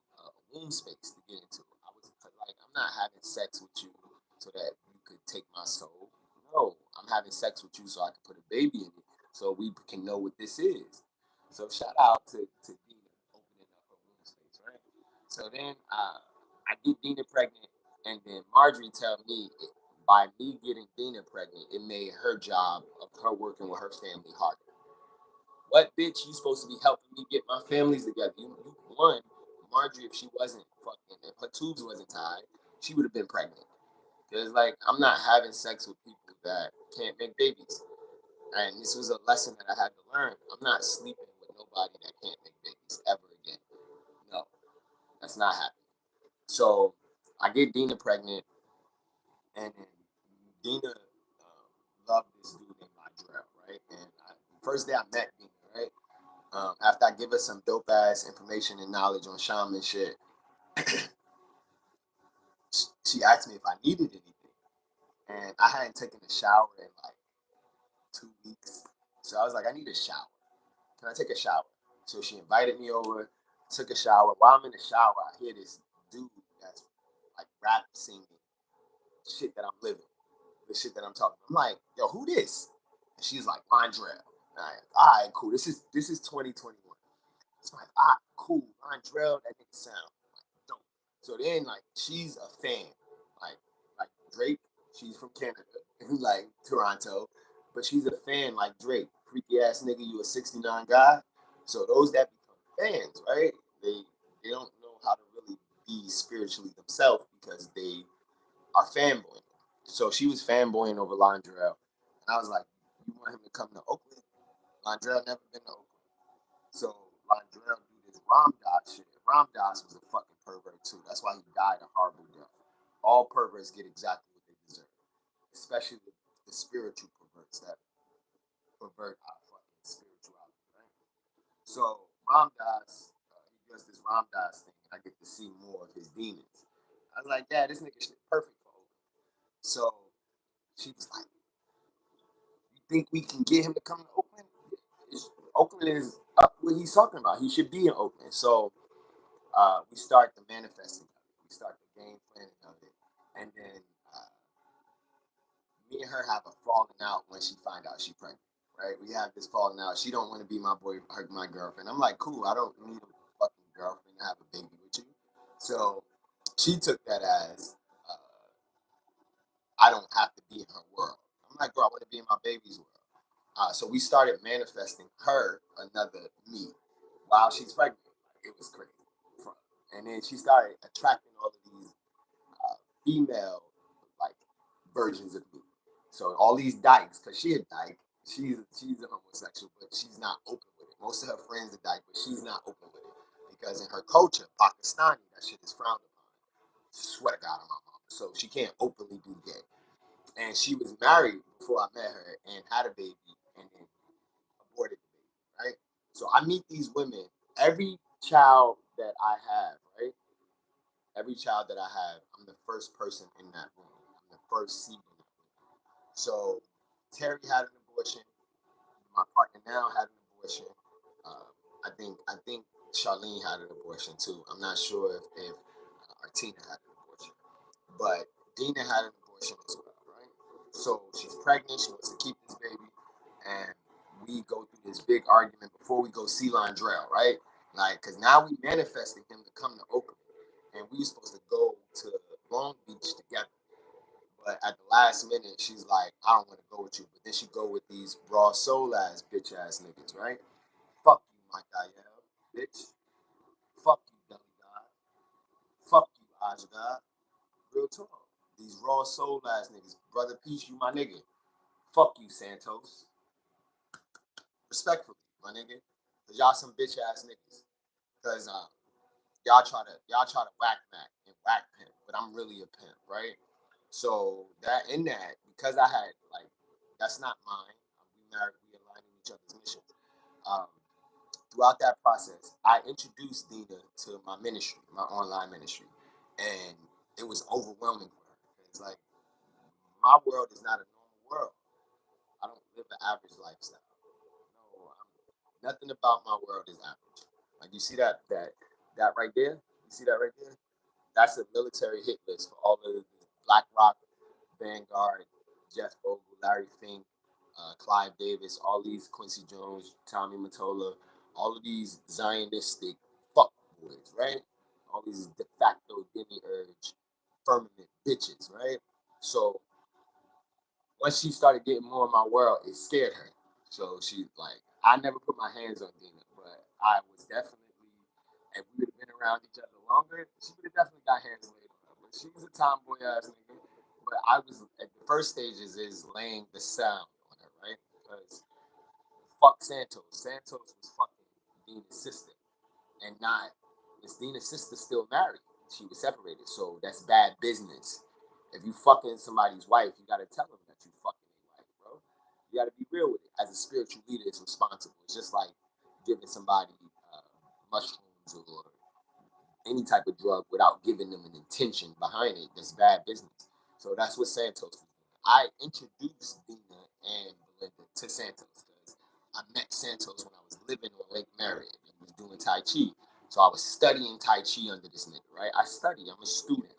womb space to get into. I was like, I'm not having sex with you so that you could take my soul. No, I'm having sex with you so I can put a baby in it, so we can know what this is. So shout out to Dina opening up her womb space, right? So then I get Dina pregnant, and then Marjorie tell me by me getting Dina pregnant, it made her job of her working with her family harder. What bitch you supposed to be helping me get my families together? You one, Marjorie, if she wasn't fucking, if her tubes wasn't tied, she would have been pregnant. Cause like I'm not having sex with people that can't make babies, and this was a lesson that I had to learn. I'm not sleeping with nobody that can't make babies ever again. No, that's not happening. So I get Dina pregnant, and then Dina loved this dude named Lydrell, right? And first day I met Dina, right? After I give her some dope ass information and knowledge on shaman shit, she asked me if I needed anything, and I hadn't taken a shower in like 2 weeks, so I was like, I need a shower. Can I take a shower? So she invited me over, took a shower. While I'm in the shower, I hear this dude that's like rap singing shit that I'm living, the shit that I'm talking. I'm like, yo, who this? And she's like, Andrea. All right, cool. This is 2021. It's like, cool. Andrell, that nigga sound like dope. So then, like, she's a fan. Like Drake, she's from Canada, like Toronto, but she's a fan like Drake. Freaky ass nigga, you a 69 guy. So those that become fans, right? They don't know how to really be spiritually themselves because they are fanboying. So she was fanboying over Londrell. And I was like, you want him to come to Oakland? Londrell never been to Oakland. So Londrell do this Ramdas shit. Ramdas was a fucking pervert too. That's why he died a horrible death. All perverts get exactly what they deserve, especially the spiritual perverts that pervert our fucking spirituality, right? So Ramdas, he does this Ramdas thing, and I get to see more of his demons. I was like, yeah, this nigga shit perfect for Oakland. So she was like, you think we can get him to come to Oakland? Oakland is up what he's talking about. He should be in Oakland. So we start the manifesting of it. We start the game planning of it. And then me and her have a falling out when she find out she pregnant. Right? We have this falling out. She don't want to be my girlfriend. I'm like, cool. I don't need a fucking girlfriend to have a baby with you. So she took that as I don't have to be in her world. I'm like, girl, I want to be in my baby's world. So we started manifesting her another me while she's pregnant. It was crazy. And then she started attracting all of these female like versions of me. So all these dykes, because she a dyke, she's a homosexual, but she's not open with it. Most of her friends are dyke, but she's not open with it because in her culture, Pakistani, that shit is frowned upon. Swear to God on my mom. So she can't openly be gay. And she was married before I met her and had a baby and then aborted the baby, right? So I meet these women. Every child that I have, right? Every child that I have, I'm the first person in that room. I'm the first seed in that room. So Terry had an abortion. My partner now had an abortion. Uh, I think Charlene had an abortion too. I'm not sure if Artina had an abortion, but Dina had an abortion as well, right? So she's pregnant. She wants to keep this baby, and we go through this big argument before we go see Londrell, right? Like, cause now we manifested him to come to Oakland, and we were supposed to go to Long Beach together. But at the last minute, she's like, I don't want to go with you. But then she go with these raw soul ass bitch ass niggas, right? Fuck you, Mike Ayel, bitch. Fuck you, Dummy God. Fuck you, Aj God. Real talk. These raw soul ass niggas. Brother Peace, you my nigga. Fuck you, Santos. Respectfully, my nigga. Cause y'all some bitch ass niggas. Cause y'all try to whack Mac and whack pimp, but I'm really a pimp, right? So that in that, because I had like that's not mine. We married, we aligned in each other's missions. Um, Throughout that process, I introduced Dina to my ministry, my online ministry, and it was overwhelming for her. It's like my world is not a normal world. I don't live an average lifestyle. No, nothing about my world is average. Like you see that right there. You see that right there? That's a military hit list for all of the Black Rock, Vanguard, Jeff Vogel, Larry Fink, Clive Davis, all these Quincy Jones, Tommy Mottola, all of these Zionistic fuck boys, right? All these de facto demiurge firmament bitches, right? So once she started getting more in my world, it scared her. So she like I never put my hands on Dina, but I was definitely if we would have been around each other longer, she would have definitely got hands laid on her. But she was a tomboy ass nigga. But I was at the first stages is laying the sound on her, right? Because fuck Santos. Santos was fucking Dina's sister and not Miss Dina's sister still married. She was separated, so that's bad business. If you fucking somebody's wife, you gotta tell them that you fucking their wife, bro. You gotta be real with it. As a spiritual leader, it's responsible. It's just like giving somebody mushrooms or any type of drug without giving them an intention behind it. That's bad business. So that's what Santos was doing. I introduced Dina and Belinda to Santos because I met Santos when I was living on Lake Merritt and was doing Tai Chi. So I was studying Tai Chi under this nigga, right? I study, I'm a student.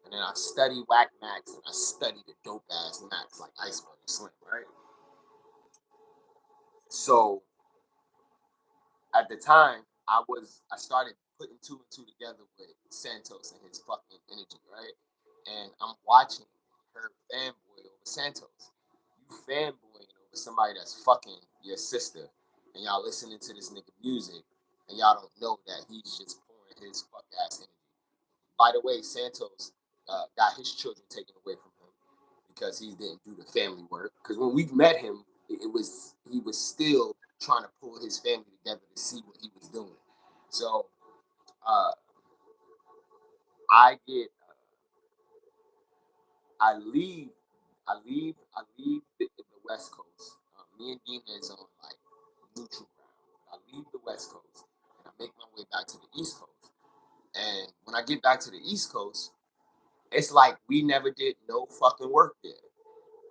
And then I study Whack Max and I study the dope ass Max like Iceberg Slim, right? So at the time, I started putting two and two together with Santos and his fucking energy, right? And I'm watching her fanboy over Santos. You fanboying over somebody that's fucking your sister, and y'all listening to this nigga music, and y'all don't know that he's just pouring his fuck ass energy. By the way, Santos got his children taken away from him because he didn't do the family work. Because when we met him, it was he was still trying to pull his family together to see what he was doing. So uh, I get I leave the West Coast. Me and Dina is on like neutral ground. I leave the West Coast and I make my way back to the East Coast. And when I get back to the East Coast, it's like we never did no fucking work there.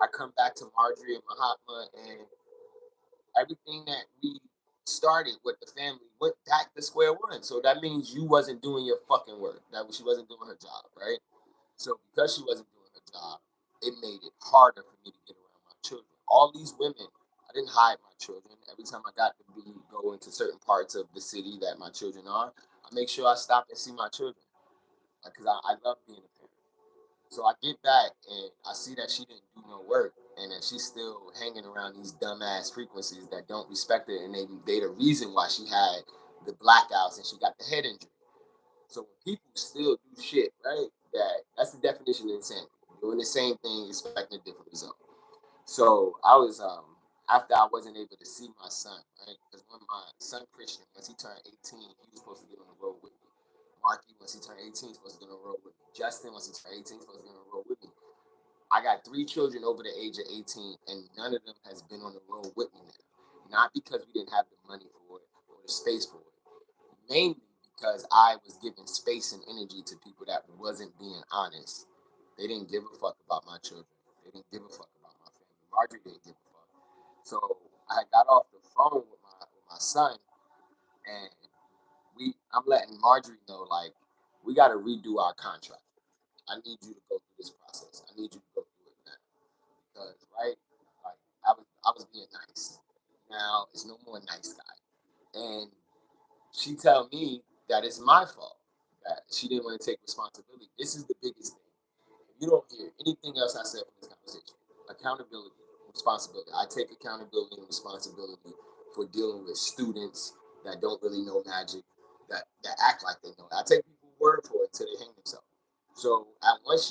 I come back to Marjorie and Mahatma, and everything that we started with the family went back to square one. So that means you wasn't doing your fucking work. That she wasn't doing her job, right? So because she wasn't doing her job, it made it harder for me to get around my children. All these women, I didn't hide my children. Every time I got to go into certain parts of the city that my children are, I make sure I stop and see my children because I love being a parent. So I get back and I see that she didn't do no work and that she's still hanging around these dumbass frequencies that don't respect her, and they the reason why she had the blackouts and she got the head injury. So when people still do shit, right? That's the definition of insanity. Doing the same thing, expecting a different result. So I was after I wasn't able to see my son, right? Because when my son Christian, once he turned 18, he was supposed to get on the road with me. Marky, once he turned 18, he's supposed to get on the road with me. Justin, once he turned 18, he's supposed to get on the road with me. I got 3 children over the age of 18, and none of them has been on the road with me now. Not because we didn't have the money for it or the space for it, mainly because I was giving space and energy to people that wasn't being honest. They didn't give a fuck about my children. They didn't give a fuck about my family. Marjorie didn't give a fuck. So I got off the phone with my son, and I'm letting Marjorie know, like, we got to redo our contract. I need you to go through this process. I need you to go through it now. Because, right, like, I was being nice. Now it's no more nice guy. And she tell me that it's my fault that she didn't want to take responsibility. This is the biggest thing. You don't hear anything else I said from this conversation. Accountability, responsibility. I take accountability and responsibility for dealing with students that don't really know magic, that act like they know it. I take people's word for it until they hang themselves. So once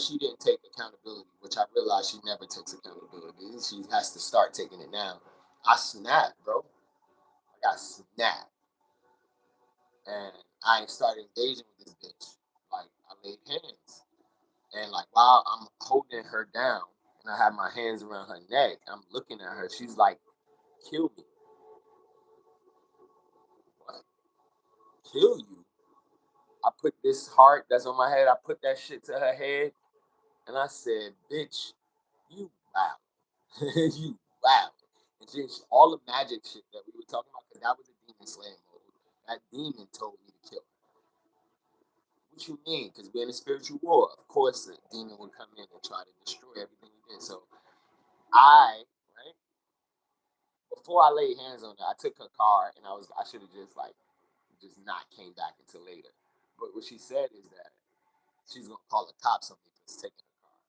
she didn't take accountability, which I realized she never takes accountability, she has to start taking it now. I snapped, bro. I got snapped, and I started engaging with this bitch. Like, I laid hands. And like while I'm holding her down and I have my hands around her neck, I'm looking at her. She's like, "Kill me." What? Kill you? I put this heart that's on my head, I put that shit to her head, and I said, "Bitch, you wow." You wow. And just all the magic shit that we were talking about, because that was a demon slaying mode. That demon told me to kill her. What you mean? Because we're in a spiritual war. Of course, the demon would come in and try to destroy everything we did. So right, before I laid hands on her, I took her car and I should have just not came back until later. But what she said is that she's gonna call the cops on me for taking her car.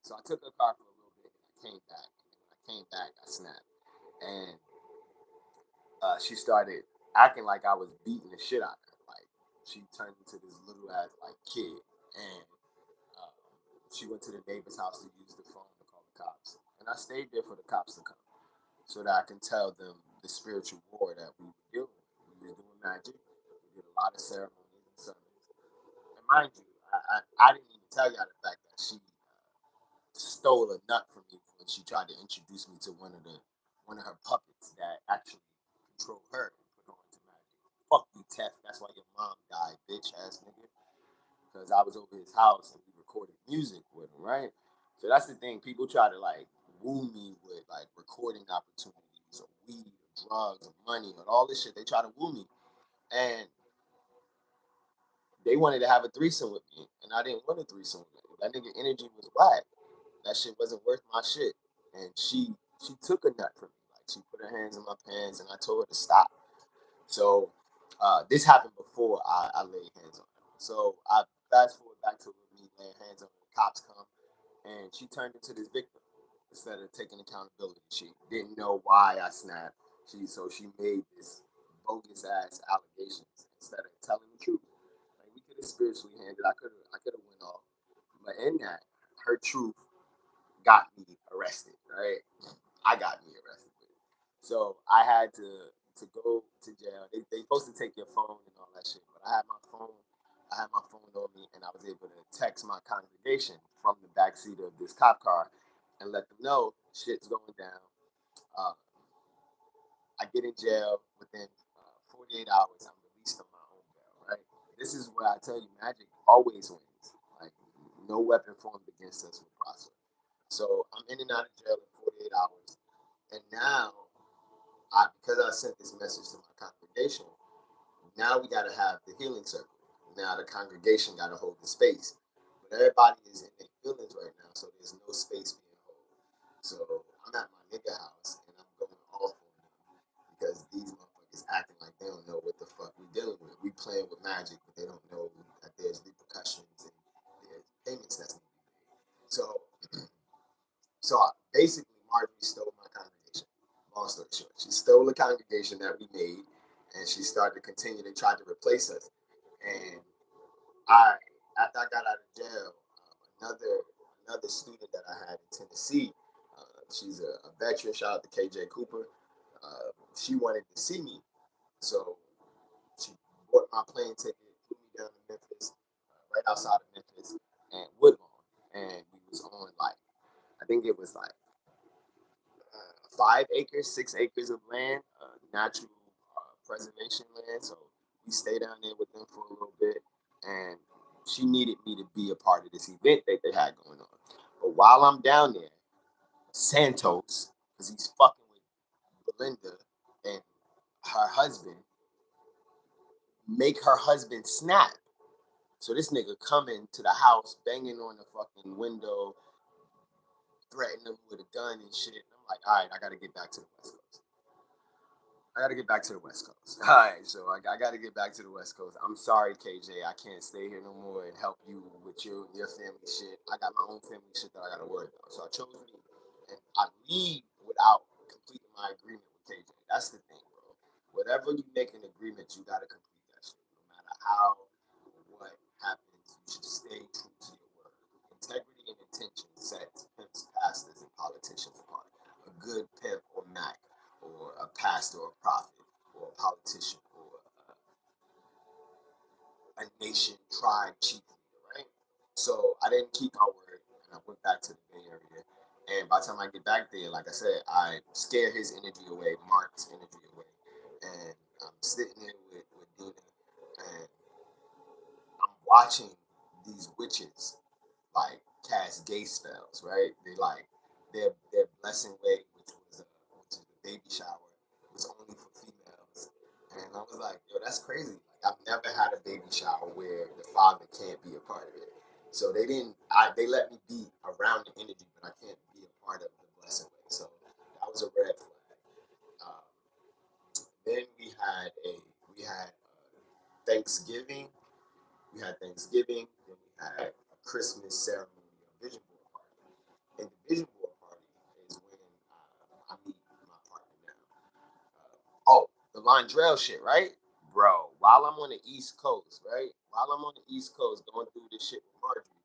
So I took her car for a little bit and I came back. And when I came back, I snapped. And she started acting like I was beating the shit out of her. Like, she turned into this little ass like kid. And uh, she went to the neighbor's house to use the phone to call the cops. And I stayed there for the cops to come, so that I can tell them the spiritual war that we were dealing with. We were doing magic. We did a lot of ceremonies and sermons. And mind you, I didn't even tell y'all the fact that she stole a nut from me when she tried to introduce me to one of her puppets that actually control her and put her into magic. Fuck you, Tef. That's why your mom died, bitch ass nigga. Because I was over his house and we recorded music with him, right? So that's the thing. People try to like woo me with like recording opportunities or weed or drugs or money or all this shit. They try to woo me. And they wanted to have a threesome with me. And I didn't want a threesome with them. That nigga energy was whack. That shit wasn't worth my shit. And she took a nut from me. Like, she put her hands in my pants and I told her to stop. So this happened before I laid hands on her. So I fast forward back to me laying hands on her. The cops come, and she turned into this victim instead of taking accountability. She didn't know why I snapped. She made this bogus ass allegations instead of telling the truth. Like, we could have spiritually handled. I could have went off, but in that, her truth got me arrested. Right, I got me arrested. So I had to go to jail. They supposed to take your phone and all that shit, but I had my phone. I had my phone on me, and I was able to text my congregation from the backseat of this cop car and let them know shit's going down. Uh, I get in jail within 48 hours. I'm released on my own bail. Right. This is where I tell you, magic always wins. Like, no weapon formed against us will prosper. So I'm in and out of jail in 48 hours, and now because I sent this message to my congregation, now we got to have the healing circle. Now the congregation got to hold the space. But everybody is in their feelings right now, so there's no space being held. So I'm at my nigga house and I'm going off on them because these motherfuckers acting like they don't know what the fuck we dealing with. We playing with magic, but they don't know that there's repercussions and there's payments that's needed. So basically, Marjorie stole my congregation. Long story short, she stole the congregation that we made, and she started to continue to try to replace us. And after I got out of jail, another student that I had in Tennessee, she's a veteran. Shout out to KJ Cooper. She wanted to see me, so she bought my plane ticket, flew me down to Memphis, right outside of Memphis, and Woodlawn, and we was on like I think it was like 5 acres, 6 acres of land, natural preservation land. So we stayed down there with them for a little bit, and she needed me to be a part of this event that they had going on. But while I'm down there, Santos, because he's fucking with Belinda and her husband, make her husband snap. So this nigga coming to the house, banging on the fucking window, threatening him with a gun and shit. I'm like, all right, I gotta get back to the West Coast. I gotta get back to the West Coast. All right, so I gotta get back to the West Coast. I'm sorry, KJ, I can't stay here no more and help you with your family shit. I got my own family shit that I gotta worry about. So I chose to leave, and I leave without completing my agreement with KJ. That's the thing, bro. Whatever you make an agreement, you gotta complete that shit. No matter how or what happens, you should stay true to your word. Integrity and intention sets pimps, pastors, and politicians apart. A good pimp or Mac or a pastor or a prophet or a politician or a nation tribe chief leader, right? So I didn't keep my word and I went back to the Bay Area. And by the time I get back there, like I said, I scare his energy away, Mark's energy away. And I'm sitting there with Dina and I'm watching these witches like cast gay spells, right? They like their blessing way, which is the baby shower, was only for females, and I was like, yo, that's crazy. Like I've never had a baby shower where the father can't be a part of it. So they didn't. They let me be around the energy, but I can't be a part of the blessing way. So that was a red flag. Um, then we had Thanksgiving. We had Thanksgiving. Then we had a Christmas ceremony, a vision board party. And the vision board party is when I meet my partner now. The Londrell shit, right? Bro, while I'm on the East Coast, right? While I'm on the East Coast going through this shit with Marjorie,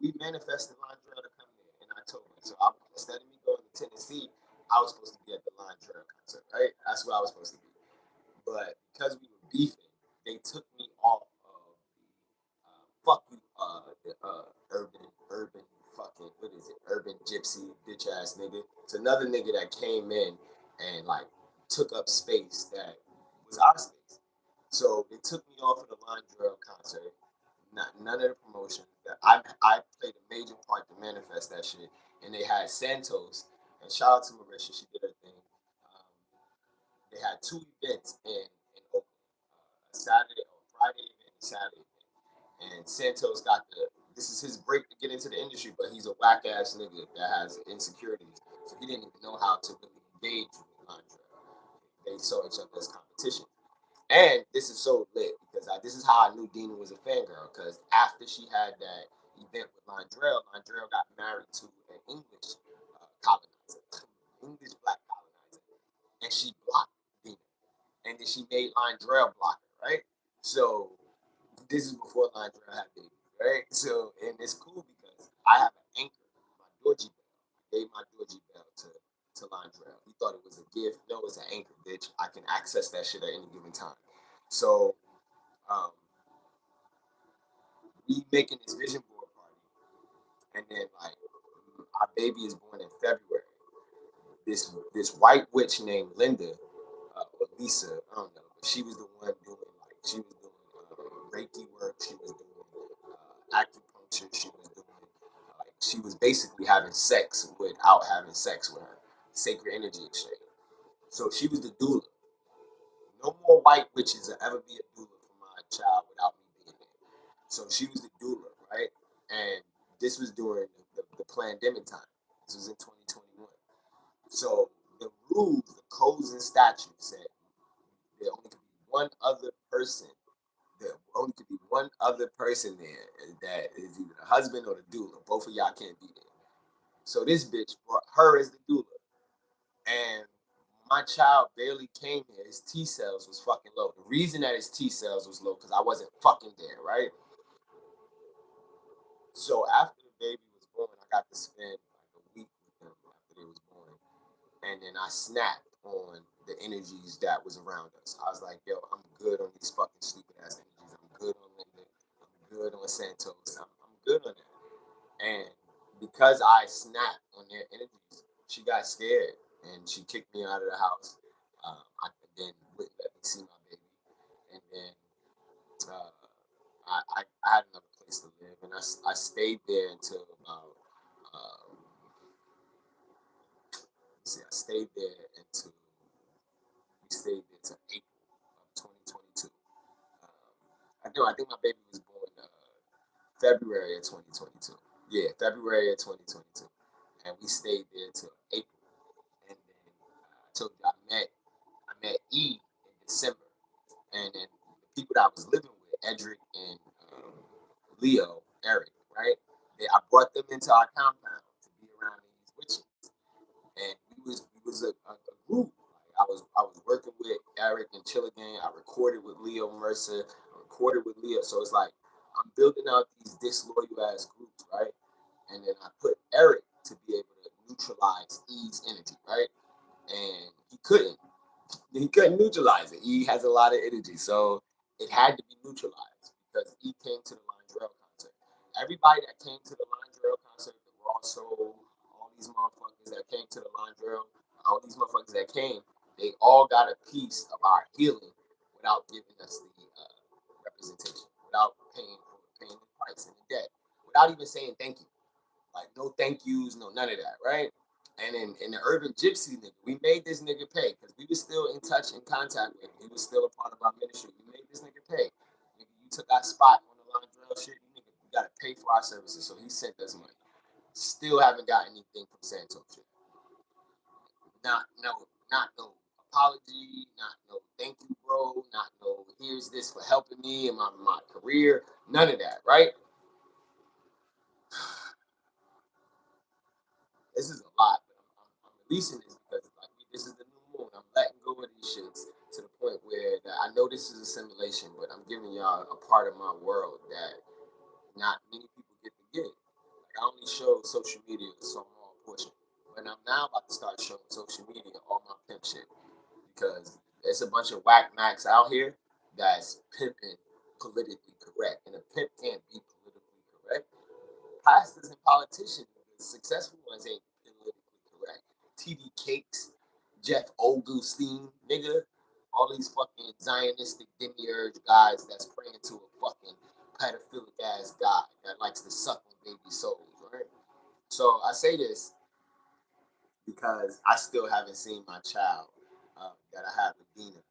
we manifested Londrell to come here in October. So instead of me going to Tennessee, I was supposed to be at the Londrell concert, right? That's where I was supposed to be. But because we were beefing, they took me off of fuck you, the urban fucking, what is it, urban gypsy bitch ass nigga. It's another nigga that came in and like took up space that was our space. So they took me off of the Londrell concert. None of the promotion. I played a major part to manifest that shit. And they had Santos, and shout out to Marisha, she did her thing. Um, they had two events in Oakland, a Saturday or Friday event and Saturday event. And Santos got the this is his break to get into the industry, but he's a whack ass nigga that has insecurities. So he didn't even know how to really engage with Andre. They saw each other as competition. And this is so lit because this is how I knew Dina was a fangirl. Because after she had that event with Londrell, Londrell got married to an English colonizer, English black colonizer, and she blocked Dina. And then she made Londrell block her, right? So this is before Londrell had babies, right? So and it's cool because I have an anchor, my Georgie bell. I gave my Georgie bell to Londrell. He thought it was a gift. No, it's an anchor, bitch. I can access that shit at any given time. So um, we making this vision board party, and then like our baby is born in February. This white witch named Linda or Lisa, I don't know, but she was the one doing like she was doing Reiki work. She was doing acupuncture. She was basically having sex without having sex with her. Sacred energy exchange. So she was the doula. No more white witches will ever be a doula for my child without me being there. So she was the doula, right? And this was during the pandemic time. This was in 2021. So the rules, the codes and statutes said there only could be one other person. There only could be one other person there that is either the husband or the doula. Both of y'all can't be there. So this bitch brought her as the doula. And my child barely came here. His T cells was fucking low. The reason that his T cells was low because I wasn't fucking there, right? So after the baby was born, I got to spend like a week with them after they was born, and then I snapped on the energies that was around us. I was like, yo, I'm good on these fucking stupid ass energies. I'm good on Linda. I'm good on Santos. I'm good on that. And because I snapped on their energies, she got scared and she kicked me out of the house. I then wouldn't let me see my baby, and then uh, I had another place to live, and I stayed there until about. I stayed there until we stayed there till April of 2022. I think my baby was born February of 2022. Yeah, February of 2022, and we stayed there till April. And then I told you I met E in December, and then the people that I was living with, Edric and Leo, Eric, right? I brought them into our compound to be around these witches, and we was a group. Like I was working with Eric and Chilligan. I recorded with Leo Mercer. I recorded with Leo. So it's like I'm building out these disloyal ass groups, right? And then I put Eric to be able to neutralize E's energy, right? And he couldn't neutralize it. He has a lot of energy, so it had to be neutralized because he came to the Londrell concert. Everybody that came to the Londrell concert, the Raw Soul, all these motherfuckers that came to the Londrell, all these motherfuckers that came, they all got a piece of our healing without giving us the representation, without paying the price and the debt, without even saying thank you. Like no thank yous, no none of that, right? And in the urban gypsy nigga, we made this nigga pay because we were still in touch and contact with him. He was still a part of our ministry. We made this nigga pay. Nigga, you took our spot on the Londrell shit. You nigga, you gotta pay for our services. So he sent us money. Still haven't got anything from Santos shit. Not no apology, not no thank you, bro, not no here's this for helping me in my career. None of that, right? This is a lot, but I'm releasing this because like this is the new moon. I'm letting go of these shits to the point where that I know this is a simulation, but I'm giving y'all a part of my world that not many people get to get. Like I only show social media a small portion, but I'm now about to start showing social media all my pimp shit because there's a bunch of whack max out here that's pimping politically correct, and a pimp can't be politically correct. Pastors and politicians, the successful ones, ain't politically correct. TD Cakes, Jeff Augustine, nigga, all these fucking Zionistic demiurge guys that's praying to a fucking pedophilic ass God that likes to suck on baby souls, right? So I say this because I still haven't seen my child that I have with Dina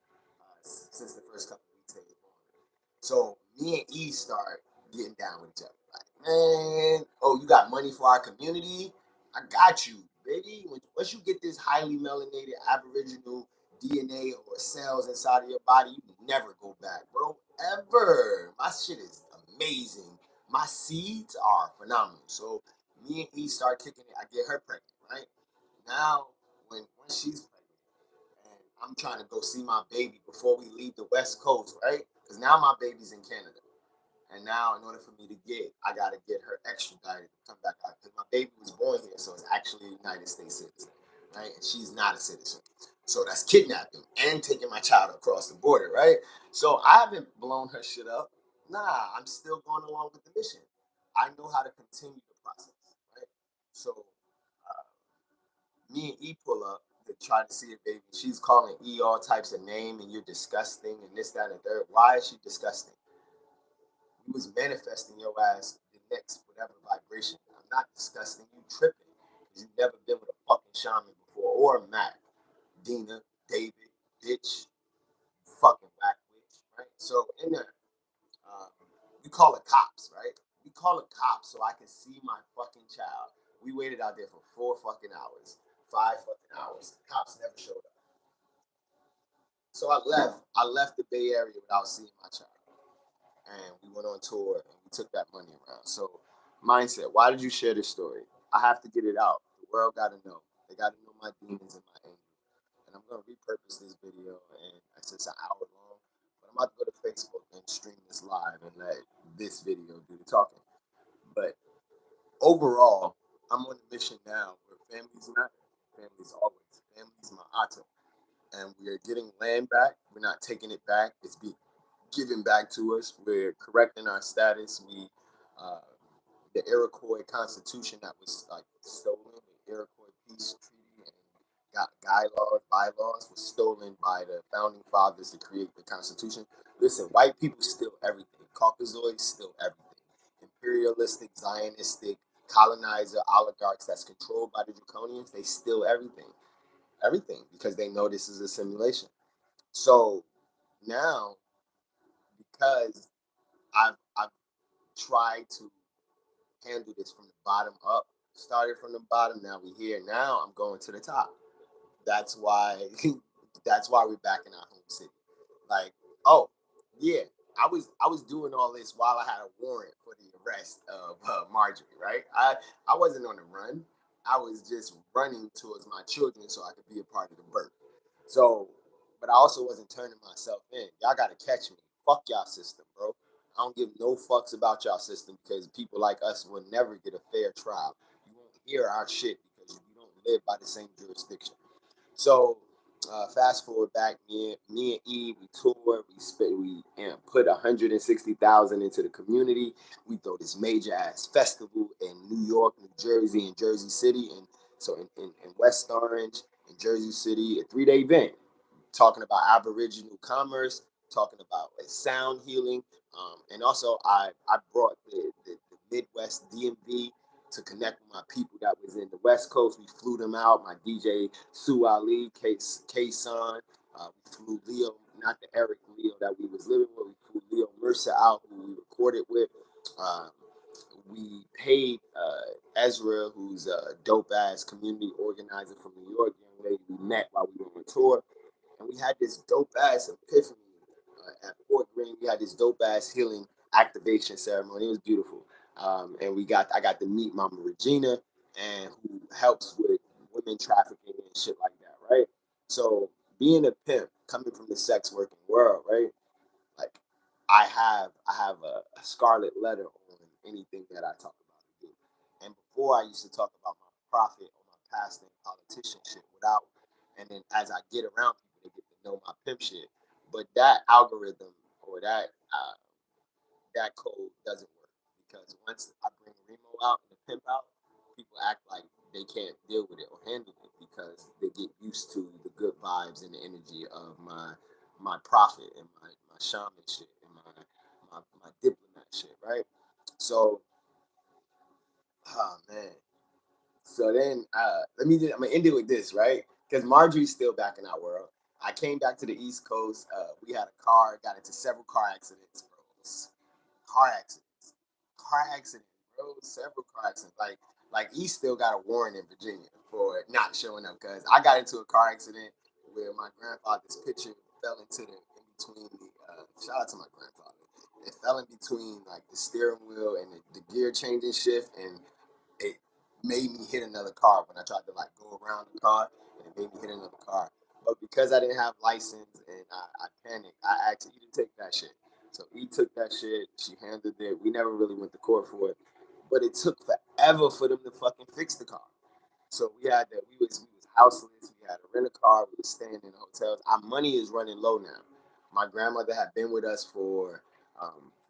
since the first couple of weeks they were born. So me and E start getting down with each other. Like, man, oh, you got money for our community? I got you, baby. Once you get this highly melanated Aboriginal DNA or cells inside of your body, you never go back, bro. Ever. My shit is amazing. My seeds are phenomenal. So me and E start kicking it. I get her pregnant, right? Now, when she's pregnant, and I'm trying to go see my baby before we leave the West Coast, right? Because now my baby's in Canada. And now, in order for me to I got to get her extradited to come back out. Because my baby was born here, so it's actually a United States citizen, right? And she's not a citizen. So that's kidnapping and taking my child across the border, right? So I haven't blown her shit up. Nah, I'm still going along with the mission. I know how to continue the process, right? So me and E pull up to try to see a baby. She's calling E all types of name and you're disgusting and this, that, and the third. Why is she disgusting? You was manifesting your ass the next whatever vibration. I'm not disgusting. You tripping because you've never been with a fucking shaman before or a Mac. Dina, David, bitch, fucking whack witch, right? So in there, um, we call it cops, right? We call it cops so I can see my fucking child. We waited out there for 4 fucking hours, 5 fucking hours. Cops never showed up. So I left. I left the Bay Area without seeing my child. And we went on tour and we took that money around. So, mindset, why did you share this story? I have to get it out. The world got to know. They got to know my demons and my angels. And I'm going to repurpose this video, and it's an hour long. But I'm about to go to Facebook and stream this live and let this video do the talking. But overall, I'm on a mission now where families matter. Families always. Families my auto. And we are getting land back. We're not taking it back. It's being given back to us. We're correcting our status. We uh, the Iroquois Constitution that was like stolen, the Iroquois Peace Treaty and got bylaws was stolen by the founding fathers to create the Constitution. Listen, white people steal everything. Caucasoids steal everything. Imperialistic, Zionistic, colonizer, oligarchs that's controlled by the draconians, they steal everything. Everything because they know this is a simulation. So now, because I've tried to handle this from the bottom up, started from the bottom, now we here. Now I'm going to the top. That's why that's why we're back in our home city. Like, oh yeah, I was doing all this while I had a warrant for the arrest of Marjorie. Right? I wasn't on the run. I was just running towards my children so I could be a part of the birth. So, but I also wasn't turning myself in. Y'all gotta catch me. Fuck y'all system, bro. I don't give no fucks about y'all system because people like us will never get a fair trial. You won't hear our shit because you don't live by the same jurisdiction. So fast forward back, me and Eve, we toured, we put 160,000 into the community. We throw this major ass festival in New York, New Jersey, and Jersey City, and so in West Orange, in Jersey City, a 3-day event talking about Aboriginal commerce, talking about like sound healing, and also I brought the Midwest DMV to connect with my people that was in the West Coast. We flew them out. My DJ Sue Ali, K Son. We flew Leo, not the Eric Leo that we was living with. We flew Leo Mercer out, who we recorded with. Um, we paid Ezra, who's a dope ass community organizer from New York, young lady we met while we were on tour, and we had this dope ass epiphany at Fort Greene. We had this dope ass healing activation ceremony. It was beautiful, and I got to meet Mama Regina, and who helps with women trafficking and shit like that, right? So being a pimp, coming from the sex working world, right? Like I have a scarlet letter on anything that I talk about and do. And before I used to talk about my profit or my past and politician shit without, and then as I get around people, they get to know my pimp shit. But that algorithm or that code doesn't work because once I bring Remo out and the pimp out, people act like they can't deal with it or handle it because they get used to the good vibes and the energy of my prophet and my shaman shit and my diplomat shit, right? So, oh man. So then, I'm gonna end it with this, right? Because Marjorie's still back in our world. I came back to the East Coast. We had a car, got into several car accidents, bro. Car accidents, car accident, bro. Several car accidents. Like he still got a warrant in Virginia for not showing up. Cause I got into a car accident where my grandfather's picture fell into the in between the. Shout out to my grandfather. It fell in between like the steering wheel and the gear changing shift, and it made me hit another car when I tried to like go around the car, and it made me hit another car. But because I didn't have license and I panicked, I asked E to take that shit. So E took that shit. She handled it. We never really went to court for it, but it took forever for them to fucking fix the car. So we was houseless. We had to rent a car. We was staying in hotels. Our money is running low now. My grandmother had been with us for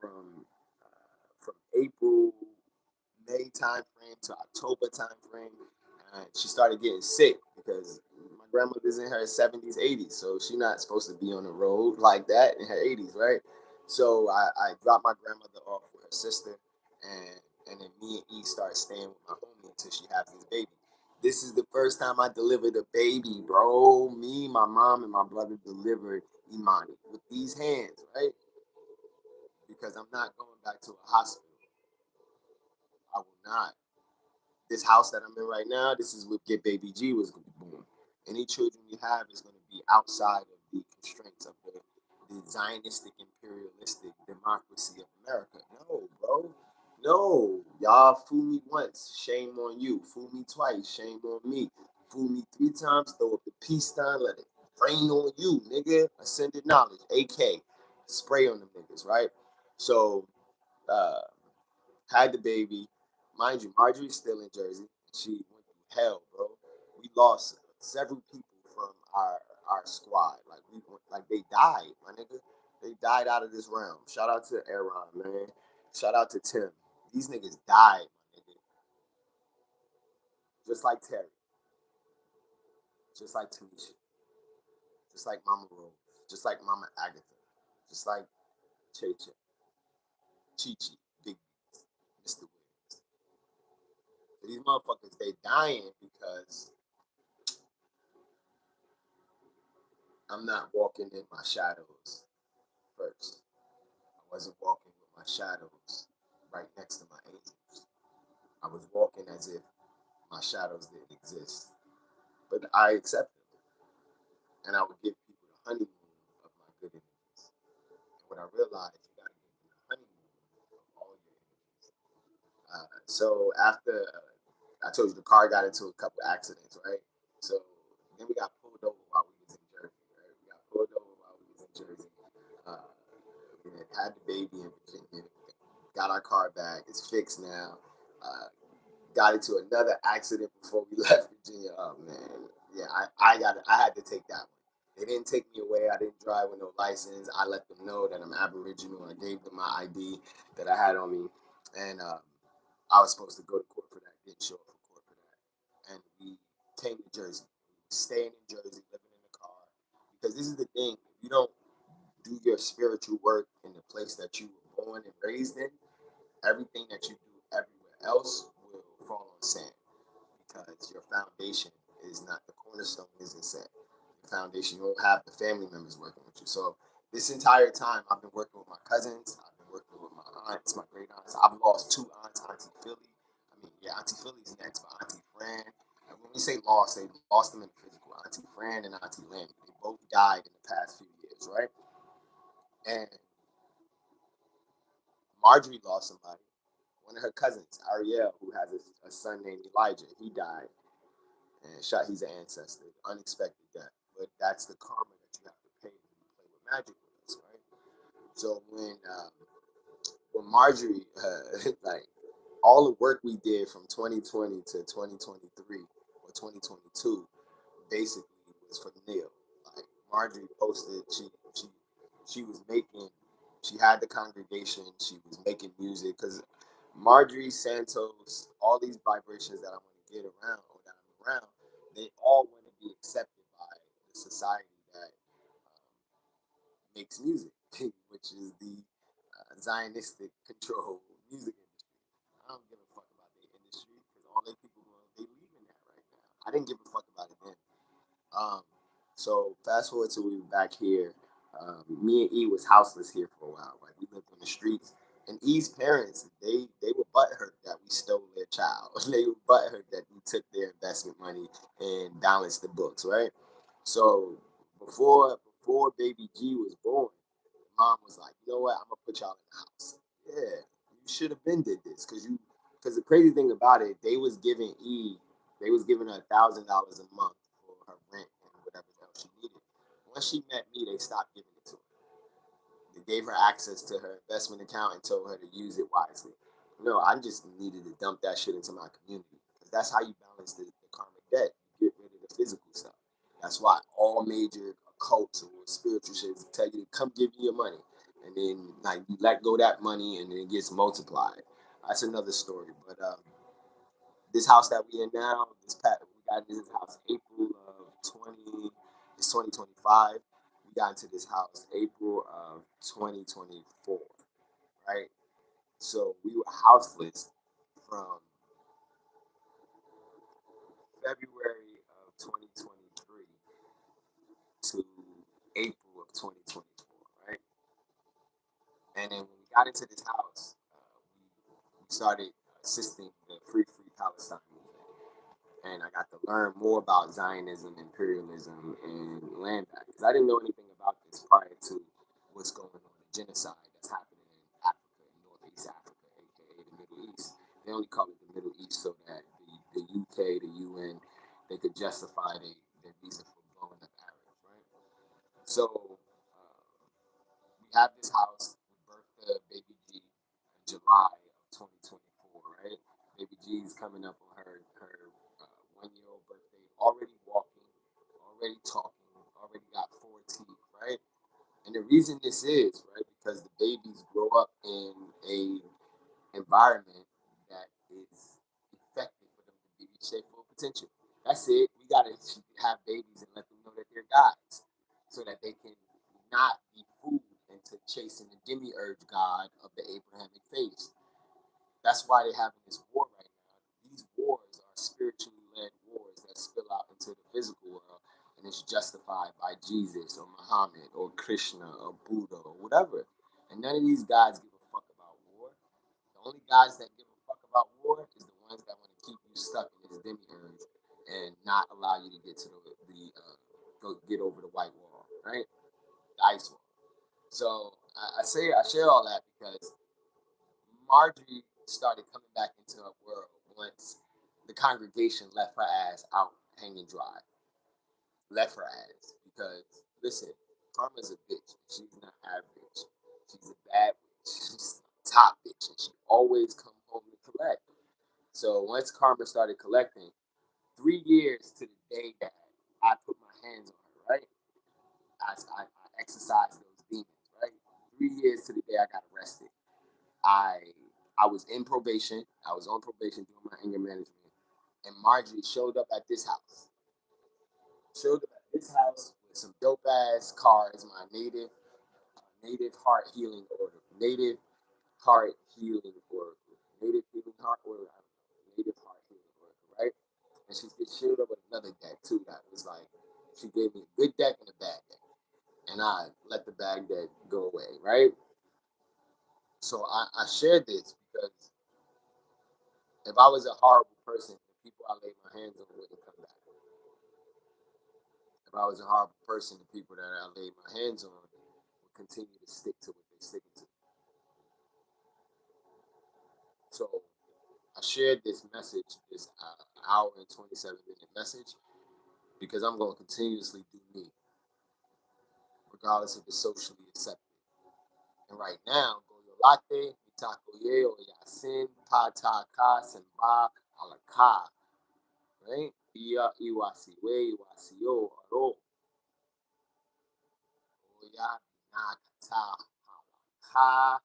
from April May time frame to October time frame, and she started getting sick because my grandmother's in her 70s, 80s, so she's not supposed to be on the road like that in her 80s, right? So I dropped my grandmother off with her sister, and then me and E started staying with my homie until she has this baby. This is the first time I delivered a baby, bro. Me, my mom, and my brother delivered Imani with these hands, right? Because I'm not going back to a hospital. I will not. This house that I'm in right now, this is what Get Baby G was going to be born. Any children we have is going to be outside of the constraints of the Zionistic imperialistic democracy of America. No, bro. No. Y'all fool me once, shame on you. Fool me twice, shame on me. Fool me 3 times, throw up the peace sign, let it rain on you, nigga. Ascended knowledge, AK. Spray on them niggas, right? So, uh, had the baby. Mind you, Marjorie's still in Jersey. She went through hell, bro. We lost several people from our squad. Like they died, my nigga. They died out of this realm. Shout out to Aaron, man. Shout out to Tim. These niggas died, my nigga. Just like Terry, just like Tanisha, just like Mama Rose, just like Mama Agatha, just like Che-Che, Chi-Chi, Big Beats, Mr. Williams. So these motherfuckers, they dying because I'm not walking in my shadows first. I wasn't walking with my shadows right next to my angels. I was walking as if my shadows didn't exist. But I accept them. And I would give people the honeymoon of my good energies. And when I realized you gotta give them the honeymoon of all your energies. So after I told you the car got into a couple accidents, right? So then we got pulled over while we was in Jersey, right? We got pulled over while we was in Jersey. Uh, we had the baby in Virginia. Got our car back. It's fixed now. Got into another accident before we left Virginia. Oh man, yeah, I had to take that one. They didn't take me away. I didn't drive with no license. I let them know that I'm Aboriginal. I gave them my ID that I had on me, and I was supposed to go to court for that. Didn't show up for court for that, and we came to Jersey. Staying in Jersey, living in the car, because this is the thing. If you don't do your spiritual work in the place that you were born and raised in, everything that you do everywhere else will fall on sand because your foundation is not the cornerstone isn't set. The foundation, you don't have the family members working with you. So this entire time I've been working with my cousins, I've been working with my aunts, my great aunts. I've lost two aunts, Auntie Philly. I mean, yeah, Auntie Philly's next, but Auntie Fran. And when we say lost, they lost them in the physical. Auntie Fran and Auntie Lamb. They both died in the past few years, right? And Marjorie lost somebody. One of her cousins, Ariel, who has a son named Elijah, he died and shot. He's an ancestor, unexpected death. But that's the karma that you have to pay when you play with magic with us, right? So when Marjorie, like all the work we did from 2020 to 2023 or 2022, basically was for Neil. Like Marjorie posted, she was making, she had the congregation, she was making music because Marjorie Santos, all these vibrations that I want to get around or that I'm around, they all want to be accepted by the society that makes music, which is the Zionistic control music industry. I don't give a fuck about the industry because all they people they leaving that right now. I didn't give a fuck about it then. So fast forward to we were back here. Me and E was houseless here for a while. Like we lived on the streets. And E's parents, they were butthurt that we stole their child. They were butthurt that we took their investment money and balanced the books, right? So before baby G was born, mom was like, you know what, I'm gonna put y'all in the house. Yeah, you should have been did this because the crazy thing about it, they was giving her $1,000 a month for her rent and whatever else she needed. Once she met me, they stopped giving it to her. They gave her access to her investment account and told her to use it wisely. No, I just needed to dump that shit into my community because that's how you balance the karmic debt. You get rid of the physical stuff. That's why all major cults or spiritual shit tell you to come give you your money, and then like you let go that money and then it gets multiplied. That's another story. But this house that we in now, we got into this house April of 2025. We got into this house April of 2024, right? So we were houseless from February of 2023 to April of 2024, right? And then when we got into this house, we started assisting the Free Palestine movement. And I got to learn more about Zionism, imperialism, and land back. Because I didn't know anything about this prior to what's going on, the genocide that's happening in Africa, in Northeast Africa, aka the Middle East. They only call it the Middle East so that the UK, the UN, they could justify their reason for blowing up Arabs, right? So we have this house. We birthed the baby G in July of 2024, right? Baby G is coming up on her 1 year old birthday, already walking, already talking, already got four teeth, right? And the reason this is, right, because the babies grow up in a environment that is effective for them to reach their full potential. That's it. We gotta have babies and let them know that they're gods, so that they can not be fooled into chasing the demiurge god of the Abrahamic faith. That's why they're having this war right now. These wars are spiritually led wars that spill out into the physical world, and it's justified by Jesus or Muhammad or Krishna or Buddha or whatever. And none of these guys give a fuck about war. The only guys that give a fuck about war is the ones that want to keep you stuck in this demiurge and not allow you to get to go get over the white wall, right? The ice wall. So I share all that because Marjorie started coming back into her world once the congregation left her ass out hanging dry. Left her ass because listen, Karma's a bitch. She's not average. She's a bad bitch. She's a top bitch, and she always come home to collect. So once Karma started collecting, 3 years to the day that I put my hands on her, right? I exercised those demons, right? 3 years to the day I got arrested. I I was in probation. I was on probation doing my anger management, and Marjorie showed up at this house. Showed up at this house with some dope ass cards. My native heart healing order, native heart healing order, native healing heart order, native heart healing order, right? And she showed up with another deck too. That was like she gave me a good deck and a bad deck, and I let the bad deck go away, right? So I shared this because if I was a horrible person, the people I laid my hands on wouldn't come back. If I was a horrible person, the people that I laid my hands on would continue to stick to what they stick to. So I shared this message, this hour and 27-minute message, because I'm going to continuously do me, regardless if it's socially accepted. And right now, go yo latte, mitako ye, o yasin, pata ka, senba, alaka, right? Iya iwasi we, iwasi yo, aro, oya, nakata, alaka,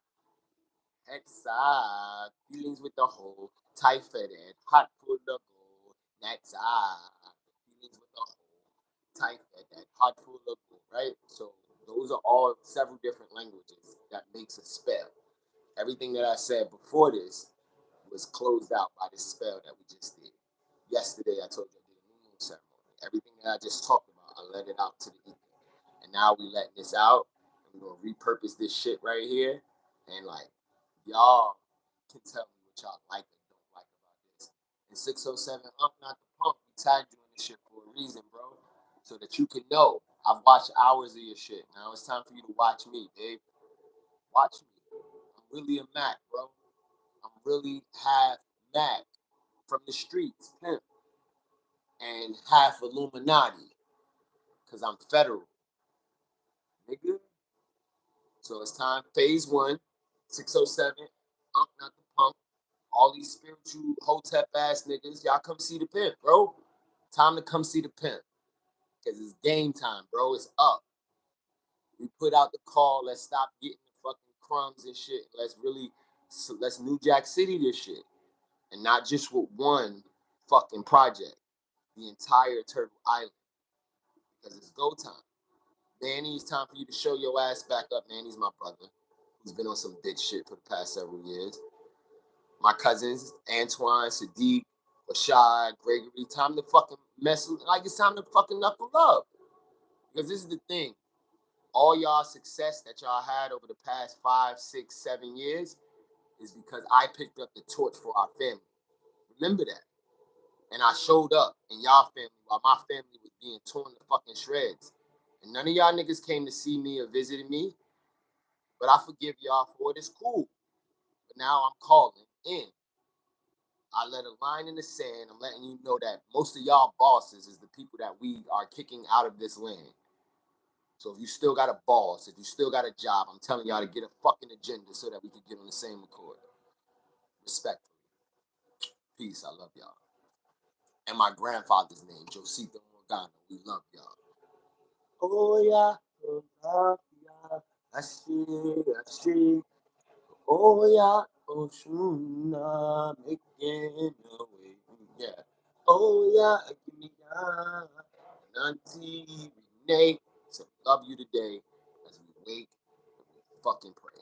hexa, feelings with the whole, tight fitted, hot full of gold, that's feelings with the whole, tight fitted, hot full of gold, right? So those are all several different languages that makes a spell. Everything that I said before this was closed out by this spell that we just did. Yesterday, I told you I did a new moon ceremony. Everything that I just talked about, I let it out to the ether. And now we letting this out, and we're gonna repurpose this shit right here. And like, y'all can tell me what y'all like and don't like about this. In 607, I'm not the punk. We tagged you in this shit for a reason, bro. So that you can know. I've watched hours of your shit. Now it's time for you to watch me, babe. Watch me. I'm really a Mac, bro. I'm really half Mac from the streets, pimp, and half Illuminati, because I'm federal, nigga. So it's time. Phase one, 607. I'm not the punk. All these spiritual hotep ass niggas, y'all come see the pimp, bro. Time to come see the pimp. Because it's game time, bro. It's up. We put out the call. Let's stop getting the fucking crumbs and shit. Let's New Jack City this shit. And not just with one fucking project. The entire Turtle Island. Because it's go time. Manny, it's time for you to show your ass back up. Manny's my brother, who's been on some bitch shit for the past several years. My cousins, Antoine, Sadiq, Rashad, Gregory, time to fucking like it's time to fucking knuckle up. Because this is the thing. All y'all success that y'all had over the past 5, 6, 7 years is because I picked up the torch for our family. Remember that. And I showed up in y'all family while my family was being torn to fucking shreds. And none of y'all niggas came to see me or visited me. But I forgive y'all for it. It's cool. But now I'm calling in. I let a line in the sand. I'm letting you know that most of y'all bosses is the people that we are kicking out of this land. So if you still got a boss, if you still got a job, I'm telling y'all to get a fucking agenda so that we can get on the same accord. Respectfully. Peace. I love y'all. And my grandfather's name, Josito Morgano. We love y'all. Oh yeah, oh yeah, I see. Oh yeah, Shuna, making your way. Yeah. Oh, yeah, give me Auntie Renee. So love you today as we wake and we fucking pray.